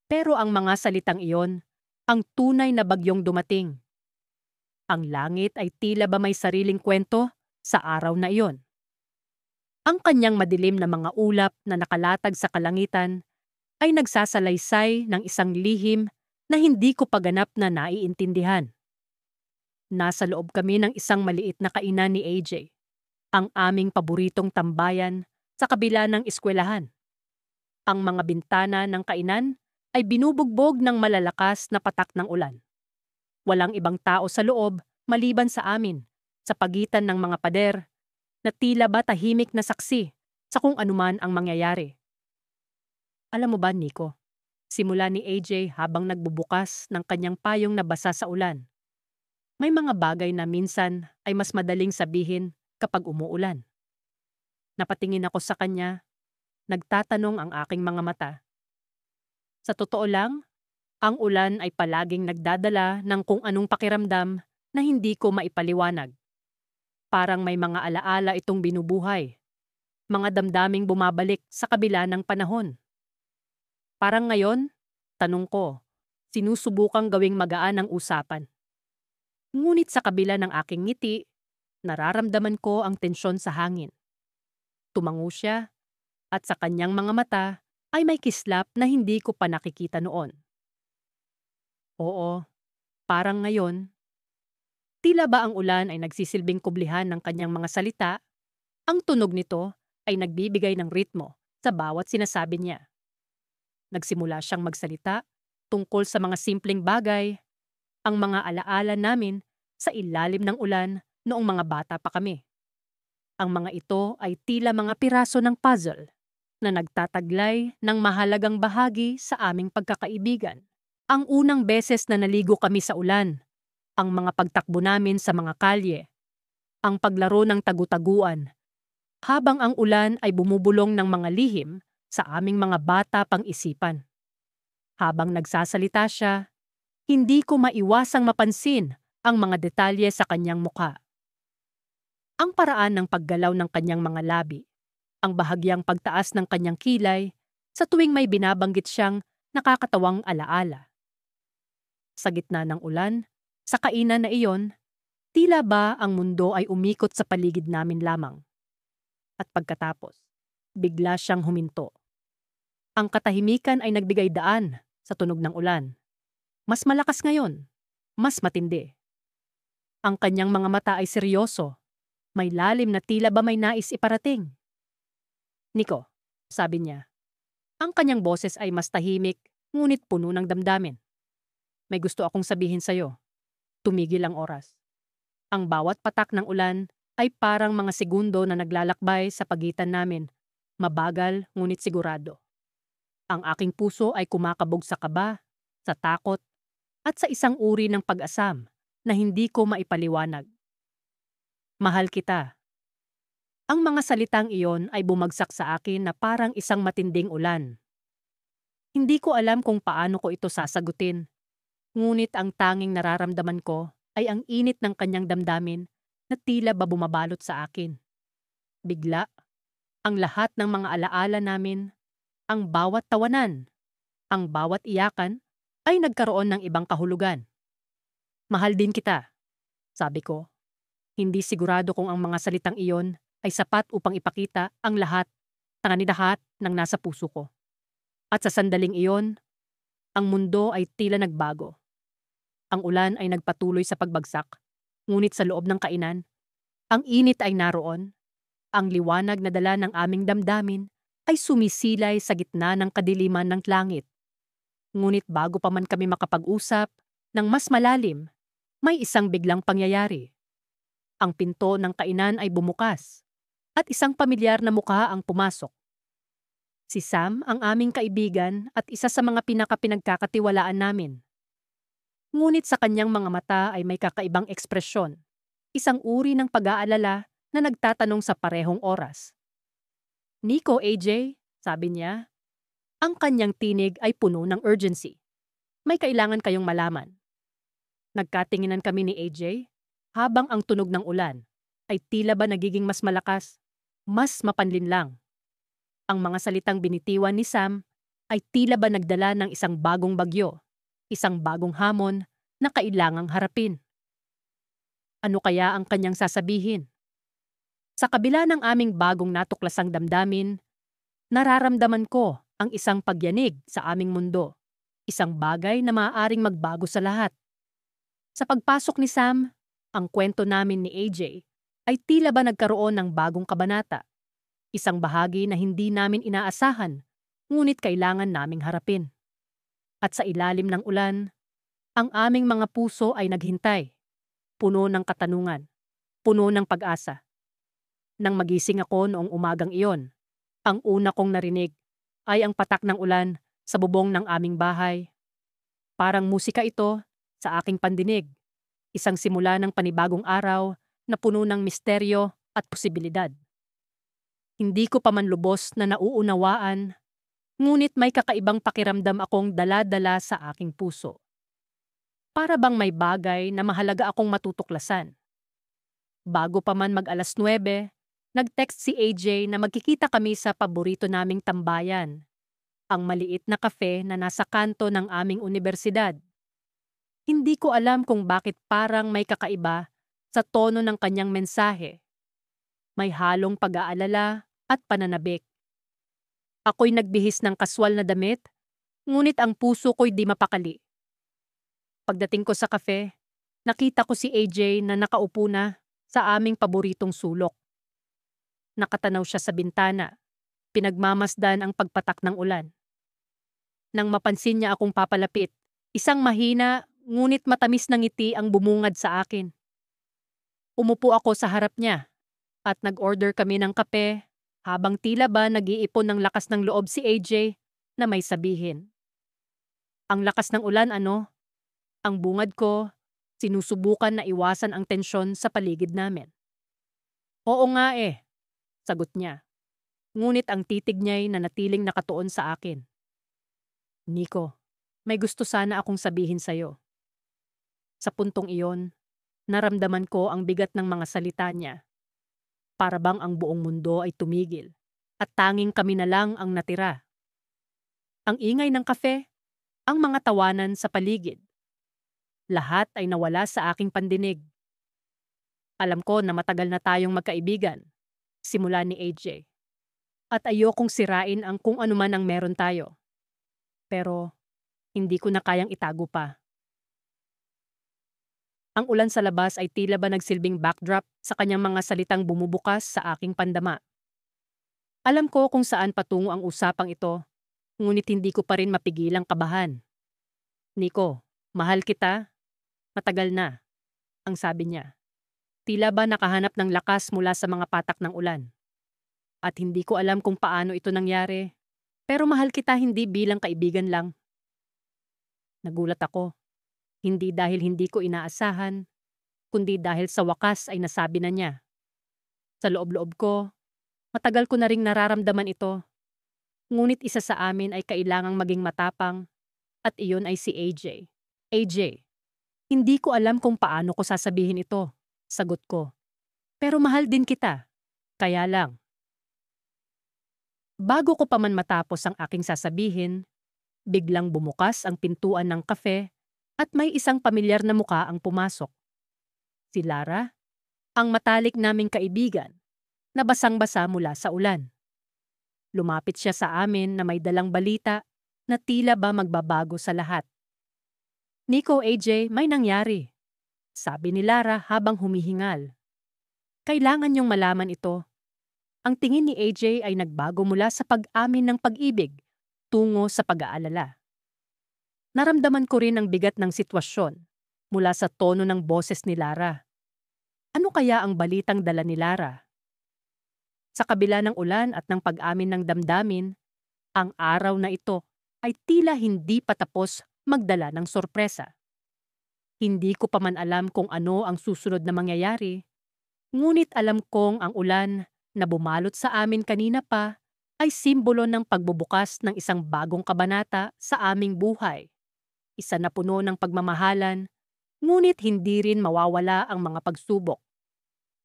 Pero ang mga salitang iyon, ang tunay na bagyong dumating. Ang langit ay tila ba may sariling kwento sa araw na iyon. Ang kanyang madilim na mga ulap na nakalatag sa kalangitan ay nagsasalaysay ng isang lihim na hindi ko paganap na naiintindihan. Nasa loob kami ng isang maliit na kainan ni AJ, ang aming paboritong tambayan sa kabila ng eskwelahan. Ang mga bintana ng kainan ay binubugbog ng malalakas na patak ng ulan. Walang ibang tao sa loob maliban sa amin, sa pagitan ng mga pader, na tila ba tahimik na saksi sa kung anuman ang mangyayari. Alam mo ba, Nico, simula ni AJ habang nagbubukas ng kanyang payong na basa sa ulan, may mga bagay na minsan ay mas madaling sabihin kapag umuulan. Napatingin ako sa kanya, nagtatanong ang aking mga mata. Sa totoo lang, ang ulan ay palaging nagdadala ng kung anong pakiramdam na hindi ko maipaliwanag. Parang may mga alaala itong binubuhay. Mga damdaming bumabalik sa kabila ng panahon. Parang ngayon, tanong ko, sinusubukang gawing magaan ang usapan. Ngunit sa kabila ng aking ngiti, nararamdaman ko ang tensyon sa hangin. Tumango siya, at sa kanyang mga mata ay may kislap na hindi ko pa nakikita noon. Oo, parang ngayon. Tila ba ang ulan ay nagsisilbing kublihan ng kanyang mga salita? Ang tunog nito ay nagbibigay ng ritmo sa bawat sinasabi niya. Nagsimula siyang magsalita tungkol sa mga simpleng bagay, ang mga alaala namin sa ilalim ng ulan noong mga bata pa kami. Ang mga ito ay tila mga piraso ng puzzle na nagtataglay ng mahalagang bahagi sa aming pagkakaibigan. Ang unang beses na naligo kami sa ulan, ang mga pagtakbo namin sa mga kalye, ang paglaro ng tagu-taguan, habang ang ulan ay bumubulong ng mga lihim sa aming mga bata pang-isipan. Habang nagsasalita siya, hindi ko maiwasang mapansin ang mga detalye sa kanyang mukha. Ang paraan ng paggalaw ng kanyang mga labi, ang bahagyang pagtaas ng kanyang kilay sa tuwing may binabanggit siyang nakakatawang alaala. Sa gitna ng ulan, sa kainan na iyon, tila ba ang mundo ay umikot sa paligid namin lamang. At pagkatapos, bigla siyang huminto. Ang katahimikan ay nagbigay daan sa tunog ng ulan. Mas malakas ngayon, mas matindi. Ang kanyang mga mata ay seryoso, may lalim na tila ba may nais iparating. Nico, sabi niya, ang kanyang boses ay mas tahimik, ngunit puno ng damdamin. May gusto akong sabihin sa'yo. Tumigil ang oras. Ang bawat patak ng ulan ay parang mga segundo na naglalakbay sa pagitan namin, mabagal ngunit sigurado. Ang aking puso ay kumakabog sa kaba, sa takot, at sa isang uri ng pag-asam na hindi ko maipaliwanag. Mahal kita. Ang mga salitang iyon ay bumagsak sa akin na parang isang matinding ulan. Hindi ko alam kung paano ko ito sasagutin, ngunit ang tanging nararamdaman ko ay ang init ng kanyang damdamin na tila ba bumabalot sa akin. Bigla, ang lahat ng mga alaala namin, ang bawat tawanan, ang bawat iyakan, ay nagkaroon ng ibang kahulugan. Mahal din kita, sabi ko. Hindi sigurado kung ang mga salitang iyon ay sapat upang ipakita ang lahat ng nasa puso ko. At sa sandaling iyon, ang mundo ay tila nagbago. Ang ulan ay nagpatuloy sa pagbagsak, ngunit sa loob ng kainan, ang init ay naroon. Ang liwanag na dala ng aming damdamin ay sumisilay sa gitna ng kadiliman ng langit. Ngunit bago pa man kami makapag-usap ng mas malalim, may isang biglang pangyayari. Ang pinto ng kainan ay bumukas at isang pamilyar na mukha ang pumasok. Si Sam ang aming kaibigan at isa sa mga pinagkakatiwalaan namin. Ngunit sa kanyang mga mata ay may kakaibang ekspresyon, isang uri ng pag-aalala na nagtatanong sa parehong oras. "Nico, AJ," sabi niya. Ang kanyang tinig ay puno ng urgency. "May kailangan kayong malaman." Nagkatinginan kami ni AJ habang ang tunog ng ulan ay tila ba nagiging mas malakas, mas mapanlinlang. Ang mga salitang binitiwan ni Sam ay tila ba nagdala ng isang bagong bagyo, isang bagong hamon na kailangang harapin. Ano kaya ang kanyang sasabihin? Sa kabila ng aming bagong natuklasang damdamin, nararamdaman ko ang isang pagyanig sa aming mundo, isang bagay na maaaring magbago sa lahat. Sa pagpasok ni Sam, ang kwento namin ni AJ ay tila ba nagkaroon ng bagong kabanata, isang bahagi na hindi namin inaasahan, ngunit kailangan naming harapin. At sa ilalim ng ulan, ang aming mga puso ay naghintay, puno ng katanungan, puno ng pag-asa. Nang magising ako noong umagang iyon, ang una kong narinig ay ang patak ng ulan sa bubong ng aming bahay. Parang musika ito sa aking pandinig, isang simula ng panibagong araw na puno ng misteryo at posibilidad. Hindi ko pa man lubos na nauunawaan, ngunit may kakaibang pakiramdam akong dala-dala sa aking puso. Para bang may bagay na mahalaga akong matutuklasan. Bago pa man mag-alas 9, nag-text si AJ na magkikita kami sa paborito naming tambayan, ang maliit na kafe na nasa kanto ng aming unibersidad. Hindi ko alam kung bakit parang may kakaiba sa tono ng kanyang mensahe. May halong pag-aalala at pananabik. Ako'y nagbihis ng kaswal na damit, ngunit ang puso ko'y di mapakali. Pagdating ko sa kafe, nakita ko si AJ na nakaupo na sa aming paboritong sulok. Nakatanaw siya sa bintana, pinagmamasdan ang pagpatak ng ulan. Nang mapansin niya akong papalapit, isang mahina ngunit matamis na ngiti ang bumungad sa akin. Umupo ako sa harap niya at nag-order kami ng kape habang tila ba nag-iipon ng lakas ng loob si AJ na may sabihin. "Ang lakas ng ulan, ano?" Ang bungad ko, sinusubukan na iwasan ang tensyon sa paligid namin. "Oo nga eh," sagot niya. Ngunit ang titig niya'y nanatiling nakatuon sa akin. "Nico, may gusto sana akong sabihin sa'yo." Sa puntong iyon, naramdaman ko ang bigat ng mga salita niya. Para bang ang buong mundo ay tumigil at tanging kami na lang ang natira. Ang ingay ng kafe, ang mga tawanan sa paligid. Lahat ay nawala sa aking pandinig. Alam ko na matagal na tayong magkaibigan, simula ni AJ. At ayokong sirain ang kung ano man ang meron tayo. Pero hindi ko na kayang itago pa. Ang ulan sa labas ay tila ba nagsilbing backdrop sa kanyang mga salitang bumubukas sa aking pandama. Alam ko kung saan patungo ang usapang ito, ngunit hindi ko pa rin mapigilang kabahan. "Nico, mahal kita. Matagal na," ang sabi niya. Tila ba nakahanap ng lakas mula sa mga patak ng ulan. At hindi ko alam kung paano ito nangyari, pero mahal kita hindi bilang kaibigan lang. Nagulat ako. Hindi dahil hindi ko inaasahan, kundi dahil sa wakas ay nasabi na niya. Sa loob-loob ko, matagal ko na ring nararamdaman ito. Ngunit isa sa amin ay kailangang maging matapang, at iyon ay si AJ. "AJ, hindi ko alam kung paano ko sasabihin ito," sagot ko. "Pero mahal din kita. Kaya lang." Bago ko pa man matapos ang aking sasabihin, biglang bumukas ang pintuan ng kafe at may isang pamilyar na muka ang pumasok. Si Lara, ang matalik naming kaibigan, na basang-basa mula sa ulan. Lumapit siya sa amin na may dalang balita na tila ba magbabago sa lahat. "Nico, AJ, may nangyari," sabi ni Lara habang humihingal. "Kailangan niyong malaman ito." Ang tingin ni AJ ay nagbago mula sa pag-amin ng pag-ibig tungo sa pag-aalala. Naramdaman ko rin ang bigat ng sitwasyon mula sa tono ng boses ni Lara. Ano kaya ang balitang dala ni Lara? Sa kabila ng ulan at ng pag-amin ng damdamin, ang araw na ito ay tila hindi pa tapos magdala ng sorpresa. Hindi ko pa man alam kung ano ang susunod na mangyayari, Ngunit alam kong ang ulan na bumalot sa amin kanina pa ay simbolo ng pagbubukas ng isang bagong kabanata sa aming buhay. Isa na puno ng pagmamahalan, ngunit hindi rin mawawala ang mga pagsubok.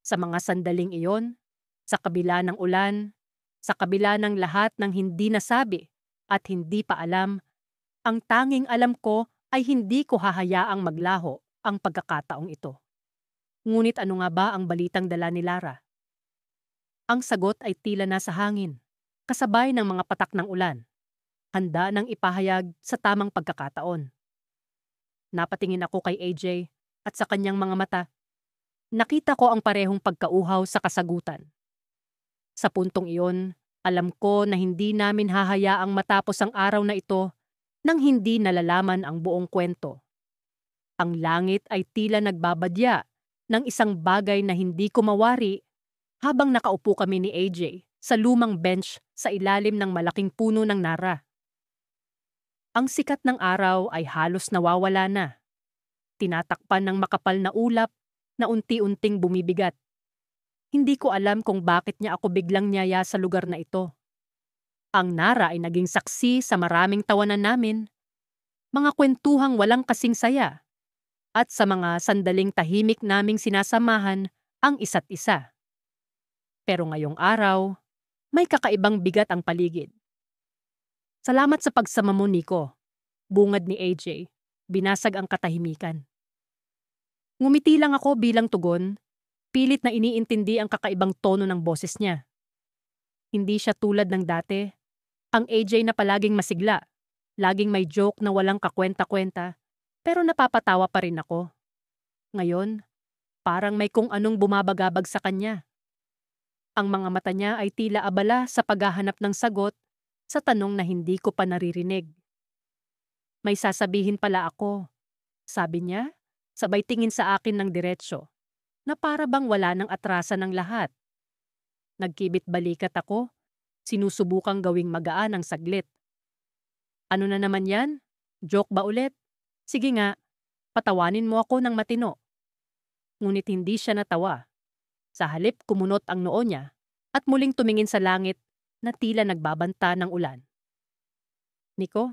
Sa mga sandaling iyon, sa kabila ng ulan, sa kabila ng lahat ng hindi nasabi at hindi pa alam, ang tanging alam ko ay hindi ko hahayaang maglaho ang pagkakataong ito. Ngunit ano nga ba ang balitang dala ni Lara? Ang sagot ay tila nasa hangin, kasabay ng mga patak ng ulan, handa ng ipahayag sa tamang pagkakataon. Napatingin ako kay AJ at sa kanyang mga mata. Nakita ko ang parehong pagkauhaw sa kasagutan. Sa puntong iyon, alam ko na hindi namin hahayaang matapos ang araw na ito nang hindi nalalaman ang buong kwento. Ang langit ay tila nagbabadya ng isang bagay na hindi ko mawari habang nakaupo kami ni AJ sa lumang bench sa ilalim ng malaking puno ng nara. Ang sikat ng araw ay halos nawawala na. Tinatakpan ng makapal na ulap na unti-unting bumibigat. Hindi ko alam kung bakit niya ako biglang niyaya sa lugar na ito. Ang nara ay naging saksi sa maraming tawanan namin, mga kwentuhang walang kasing saya, at sa mga sandaling tahimik naming sinasamahan ang isa't isa. Pero ngayong araw, may kakaibang bigat ang paligid. Salamat sa pagsama mo, Nico. Bungad ni AJ. Binasag ang katahimikan. Ngumiti lang ako bilang tugon, pilit na iniintindi ang kakaibang tono ng boses niya. Hindi siya tulad ng dati. Ang AJ na palaging masigla, laging may joke na walang kakwenta-kwenta, pero napapatawa pa rin ako. Ngayon, parang may kung anong bumabagabag sa kanya. Ang mga mata niya ay tila abala sa paghahanap ng sagot sa tanong na hindi ko pa naririnig. May sasabihin pala ako, sabi niya, sabay tingin sa akin ng diretsyo, na para bang wala ng atrasan ng lahat. Nagkibit balikat ako, sinusubukang gawing magaan ang saglit. Ano na naman yan? Joke ba ulit? Sige nga, patawanin mo ako ng matino. Ngunit hindi siya natawa. Sa halip kumunot ang noo niya at muling tumingin sa langit na tila nagbabanta ng ulan. Nico,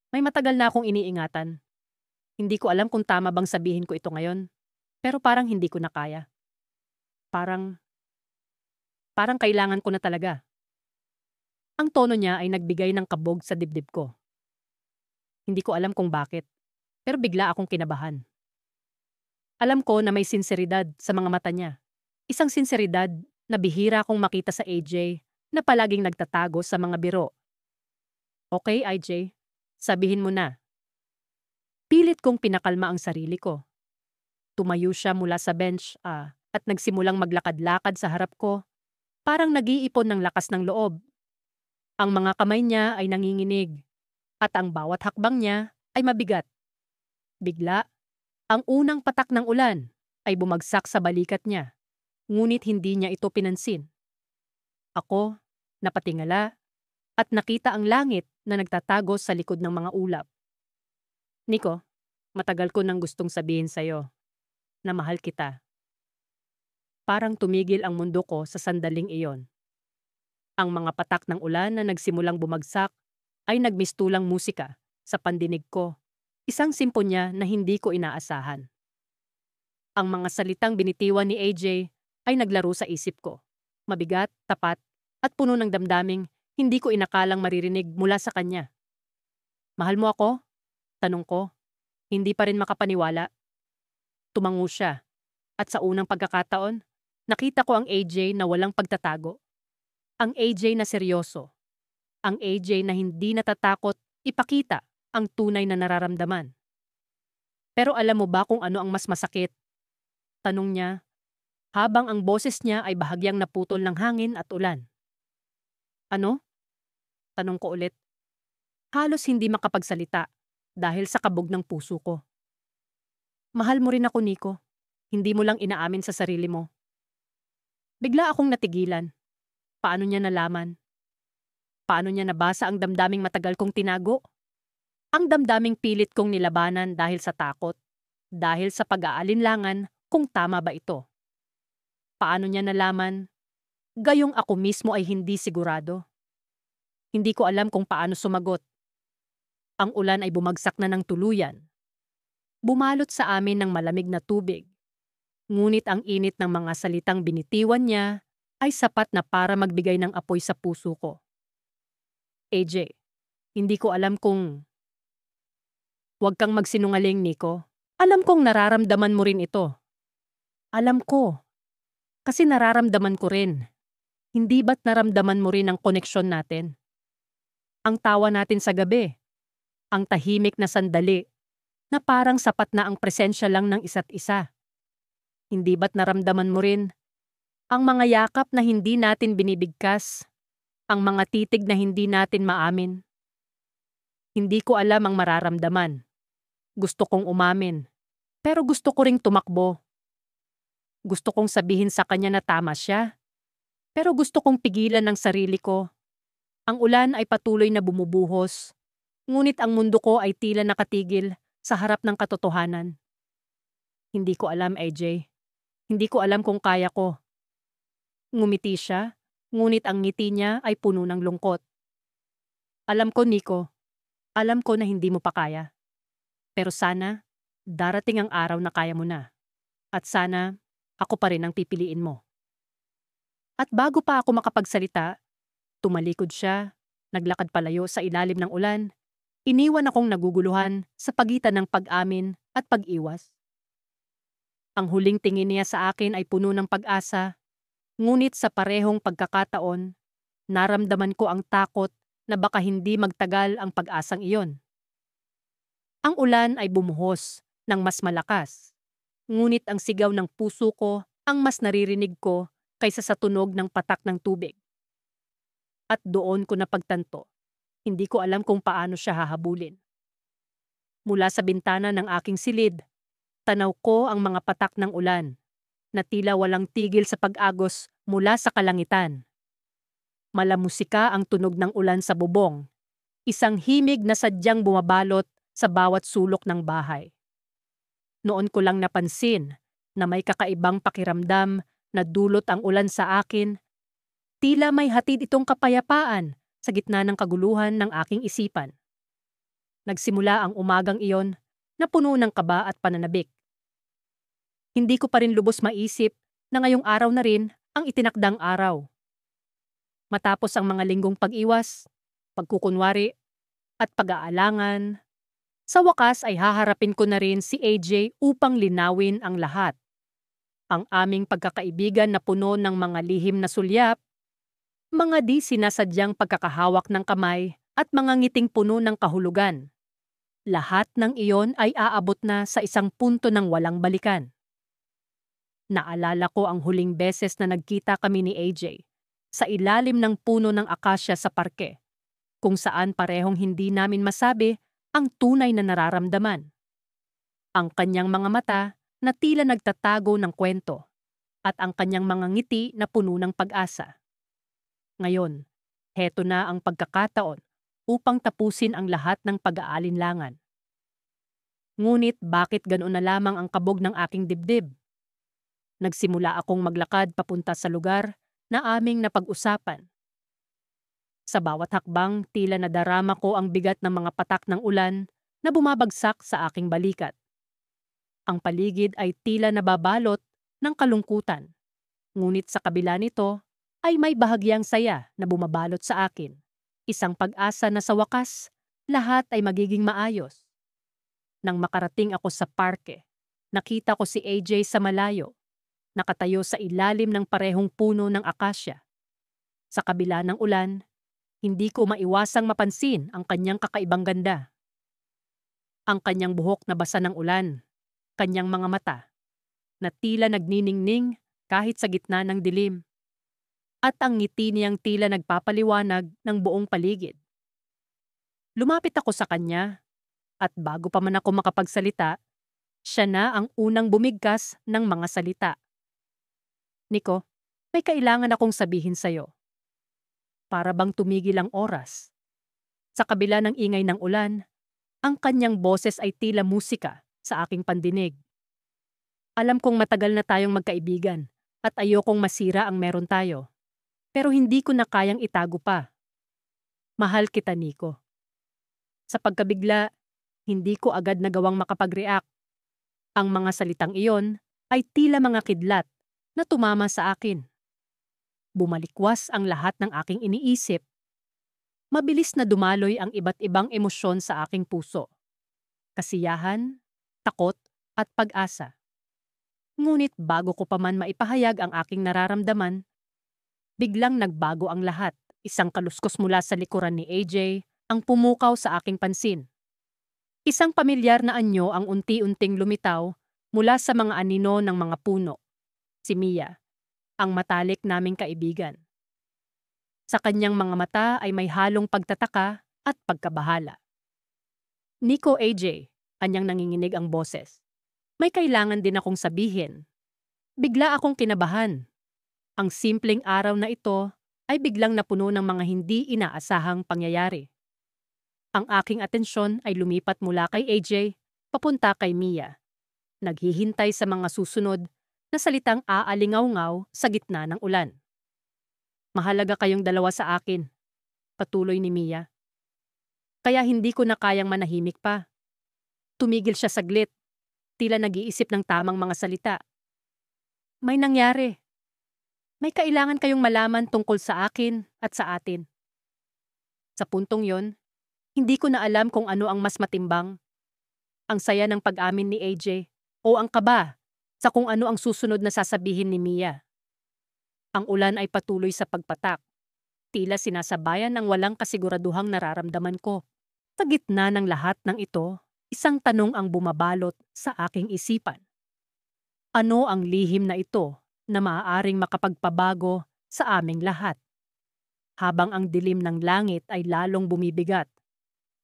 may matagal na akong iniingatan. Hindi ko alam kung tama bang sabihin ko ito ngayon, pero parang hindi ko na kaya. Parang kailangan ko na talaga. Ang tono niya ay nagbigay ng kabog sa dibdib ko. Hindi ko alam kung bakit, pero bigla akong kinabahan. Alam ko na may sinseridad sa mga mata niya. Isang sinseridad na bihira kong makita sa AJ na palaging nagtatago sa mga biro. Okay, IJ, sabihin mo na. Pilit kong pinakalma ang sarili ko. Tumayo siya mula sa bench at nagsimulang maglakad-lakad sa harap ko. Parang nag-iipon ng lakas ng loob. Ang mga kamay niya ay nanginginig at ang bawat hakbang niya ay mabigat. Bigla, ang unang patak ng ulan ay bumagsak sa balikat niya, ngunit hindi niya ito pinansin. Ako, napatingala at nakita ang langit na nagtatago sa likod ng mga ulap. Nico, matagal ko nang gustong sabihin sa'yo na mahal kita. Parang tumigil ang mundo ko sa sandaling iyon. Ang mga patak ng ulan na nagsimulang bumagsak ay nagmistulang musika sa pandinig ko. Isang simponya na hindi ko inaasahan. Ang mga salitang binitiwan ni AJ ay naglaro sa isip ko. Mabigat, tapat, at puno ng damdaming hindi ko inakalang maririnig mula sa kanya. Mahal mo ako? Tanong ko. Hindi pa rin makapaniwala. Tumango siya. At sa unang pagkakataon, nakita ko ang AJ na walang pagtatago. Ang AJ na seryoso. Ang AJ na hindi natatakot ipakita ang tunay na nararamdaman. Pero alam mo ba kung ano ang mas masakit? Tanong niya, habang ang boses niya ay bahagyang naputol ng hangin at ulan. Ano? Tanong ko ulit. Halos hindi makapagsalita dahil sa kabog ng puso ko. Mahal mo rin ako, Nico. Hindi mo lang inaamin sa sarili mo. Bigla akong natigilan. Paano niya nalaman? Paano niya nabasa ang damdaming matagal kong tinago? Ang damdaming pilit kong nilabanan dahil sa takot, dahil sa pag-aalinlangan kung tama ba ito. Paano niya nalaman? Gayong ako mismo ay hindi sigurado. Hindi ko alam kung paano sumagot. Ang ulan ay bumagsak na ng tuluyan. Bumalot sa amin ng malamig na tubig. Ngunit ang init ng mga salitang binitiwan niya ay sapat na para magbigay ng apoy sa puso ko. AJ, hindi ko alam kung... Huwag kang magsinungaling, Nico. Alam kong nararamdaman mo rin ito. Alam ko. Kasi nararamdaman ko rin. Hindi ba't naramdaman mo rin ang koneksyon natin? Ang tawa natin sa gabi. Ang tahimik na sandali na parang sapat na ang presensya lang ng isa't isa. Hindi ba't naramdaman mo rin ang mga yakap na hindi natin binibigkas, ang mga titig na hindi natin maamin? Hindi ko alam ang mararamdaman. Gusto kong umamin, pero gusto ko ring tumakbo. Gusto kong sabihin sa kanya na tama siya, pero gusto kong pigilan ang sarili ko. Ang ulan ay patuloy na bumubuhos, ngunit ang mundo ko ay tila nakatigil sa harap ng katotohanan. Hindi ko alam, AJ. Hindi ko alam kung kaya ko. Ngumiti siya, ngunit ang ngiti niya ay puno ng lungkot. Alam ko, Nico. Alam ko na hindi mo pa kaya. Pero sana, darating ang araw na kaya mo na. At sana, ako pa rin ang pipiliin mo. At bago pa ako makapagsalita, tumalikod siya, naglakad palayo sa ilalim ng ulan, iniwan akong naguguluhan sa pagitan ng pag-amin at pag-iwas. Ang huling tingin niya sa akin ay puno ng pag-asa, ngunit sa parehong pagkakataon, naramdaman ko ang takot na baka hindi magtagal ang pag-asang iyon. Ang ulan ay bumuhos ng mas malakas, ngunit ang sigaw ng puso ko ang mas naririnig ko kaysa sa tunog ng patak ng tubig. At doon ko napagtanto, hindi ko alam kung paano siya hahabulin. Mula sa bintana ng aking silid, tanaw ko ang mga patak ng ulan, na tila walang tigil sa pag-agos mula sa kalangitan. Malamusika ang tunog ng ulan sa bubong, isang himig na sadyang bumabalot sa bawat sulok ng bahay. Noon ko lang napansin na may kakaibang pakiramdam na dulot ang ulan sa akin. Tila may hatid itong kapayapaan sa gitna ng kaguluhan ng aking isipan. Nagsimula ang umagang iyon na puno ng kaba at pananabik. Hindi ko pa rin lubos maisip na ngayong araw na rin ang itinakdang araw. Matapos ang mga linggong pag-iwas, pagkukunwari, at pag-aalangan, sa wakas ay haharapin ko na rin si AJ upang linawin ang lahat. Ang aming pagkakaibigan na puno ng mga lihim na sulyap, mga di sinasadyang pagkakahawak ng kamay at mga ngiting puno ng kahulugan. Lahat ng iyon ay aabot na sa isang punto ng walang balikan. Naalala ko ang huling beses na nagkita kami ni AJ sa ilalim ng puno ng akasya sa parke, kung saan parehong hindi namin masabi ang tunay na nararamdaman. Ang kanyang mga mata na tila nagtatago ng kwento at ang kanyang mga ngiti na puno ng pag-asa. Ngayon, heto na ang pagkakataon upang tapusin ang lahat ng pag-aalinlangan. Ngunit bakit ganoon na lamang ang kabog ng aking dibdib? Nagsimula akong maglakad papunta sa lugar na aming napag-usapan. Sa bawat hakbang, tila nadarama ko ang bigat ng mga patak ng ulan na bumabagsak sa aking balikat. Ang paligid ay tila nababalot ng kalungkutan. Ngunit sa kabila nito ay may bahagyang saya na bumabalot sa akin. Isang pag-asa na sa wakas, lahat ay magiging maayos. Nang makarating ako sa parke, nakita ko si AJ sa malayo, nakatayo sa ilalim ng parehong puno ng akasya. Sa kabila ng ulan, hindi ko maiwasang mapansin ang kanyang kakaibang ganda. Ang kanyang buhok na basa ng ulan, kanyang mga mata, na tila nagniningning kahit sa gitna ng dilim, at ang ngiti niyang tila nagpapaliwanag ng buong paligid. Lumapit ako sa kanya, at bago pa man ako makapagsalita, siya na ang unang bumigkas ng mga salita. Nico, may kailangan akong sabihin sa'yo. Para bang tumigil ang oras. Sa kabila ng ingay ng ulan, ang kanyang boses ay tila musika sa aking pandinig. Alam kong matagal na tayong magkaibigan at ayokong masira ang meron tayo. Pero hindi ko na kayang itago pa. Mahal kita, Nico. Sa pagkabigla, hindi ko agad nagawang makapag-react. Ang mga salitang iyon ay tila mga kidlat na tumama sa akin. Bumalikwas ang lahat ng aking iniisip. Mabilis na dumaloy ang iba't ibang emosyon sa aking puso. Kasiyahan, takot, at pag-asa. Ngunit bago ko pa man maipahayag ang aking nararamdaman, biglang nagbago ang lahat. Isang kaluskos mula sa likuran ni AJ ang pumukaw sa aking pansin. Isang pamilyar na anyo ang unti-unting lumitaw mula sa mga anino ng mga puno. Si Mia, ang matalik naming kaibigan. Sa kanyang mga mata ay may halong pagtataka at pagkabahala. Nico, AJ, anyang nanginginig ang boses. May kailangan din akong sabihin. Bigla akong kinabahan. Ang simpleng araw na ito ay biglang napuno ng mga hindi inaasahang pangyayari. Ang aking atensyon ay lumipat mula kay AJ papunta kay Mia. Naghihintay sa mga susunod na salitang aalingaw-ngaw sa gitna ng ulan. Mahalaga kayong dalawa sa akin, patuloy ni Mia. Kaya hindi ko na kayang manahimik pa. Tumigil siya saglit, tila nag-iisip ng tamang mga salita. May nangyari. May kailangan kayong malaman tungkol sa akin at sa atin. Sa puntong yon, hindi ko na alam kung ano ang mas matimbang. Ang saya ng pag-amin ni AJ o ang kaba sa kung ano ang susunod na sasabihin ni Mia. Ang ulan ay patuloy sa pagpatak. Tila sinasabayan ng walang kasiguraduhang nararamdaman ko. Sa gitna ng lahat ng ito, isang tanong ang bumabalot sa aking isipan. Ano ang lihim na ito na maaaring makapagpabago sa aming lahat? Habang ang dilim ng langit ay lalong bumibigat,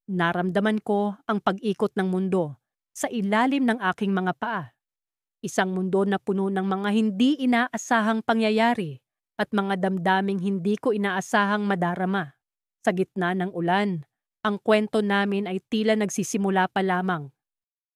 naramdaman ko ang pag-ikot ng mundo sa ilalim ng aking mga paa. Isang mundo na puno ng mga hindi inaasahang pangyayari at mga damdaming hindi ko inaasahang madarama. Sa gitna ng ulan, ang kwento namin ay tila nagsisimula pa lamang.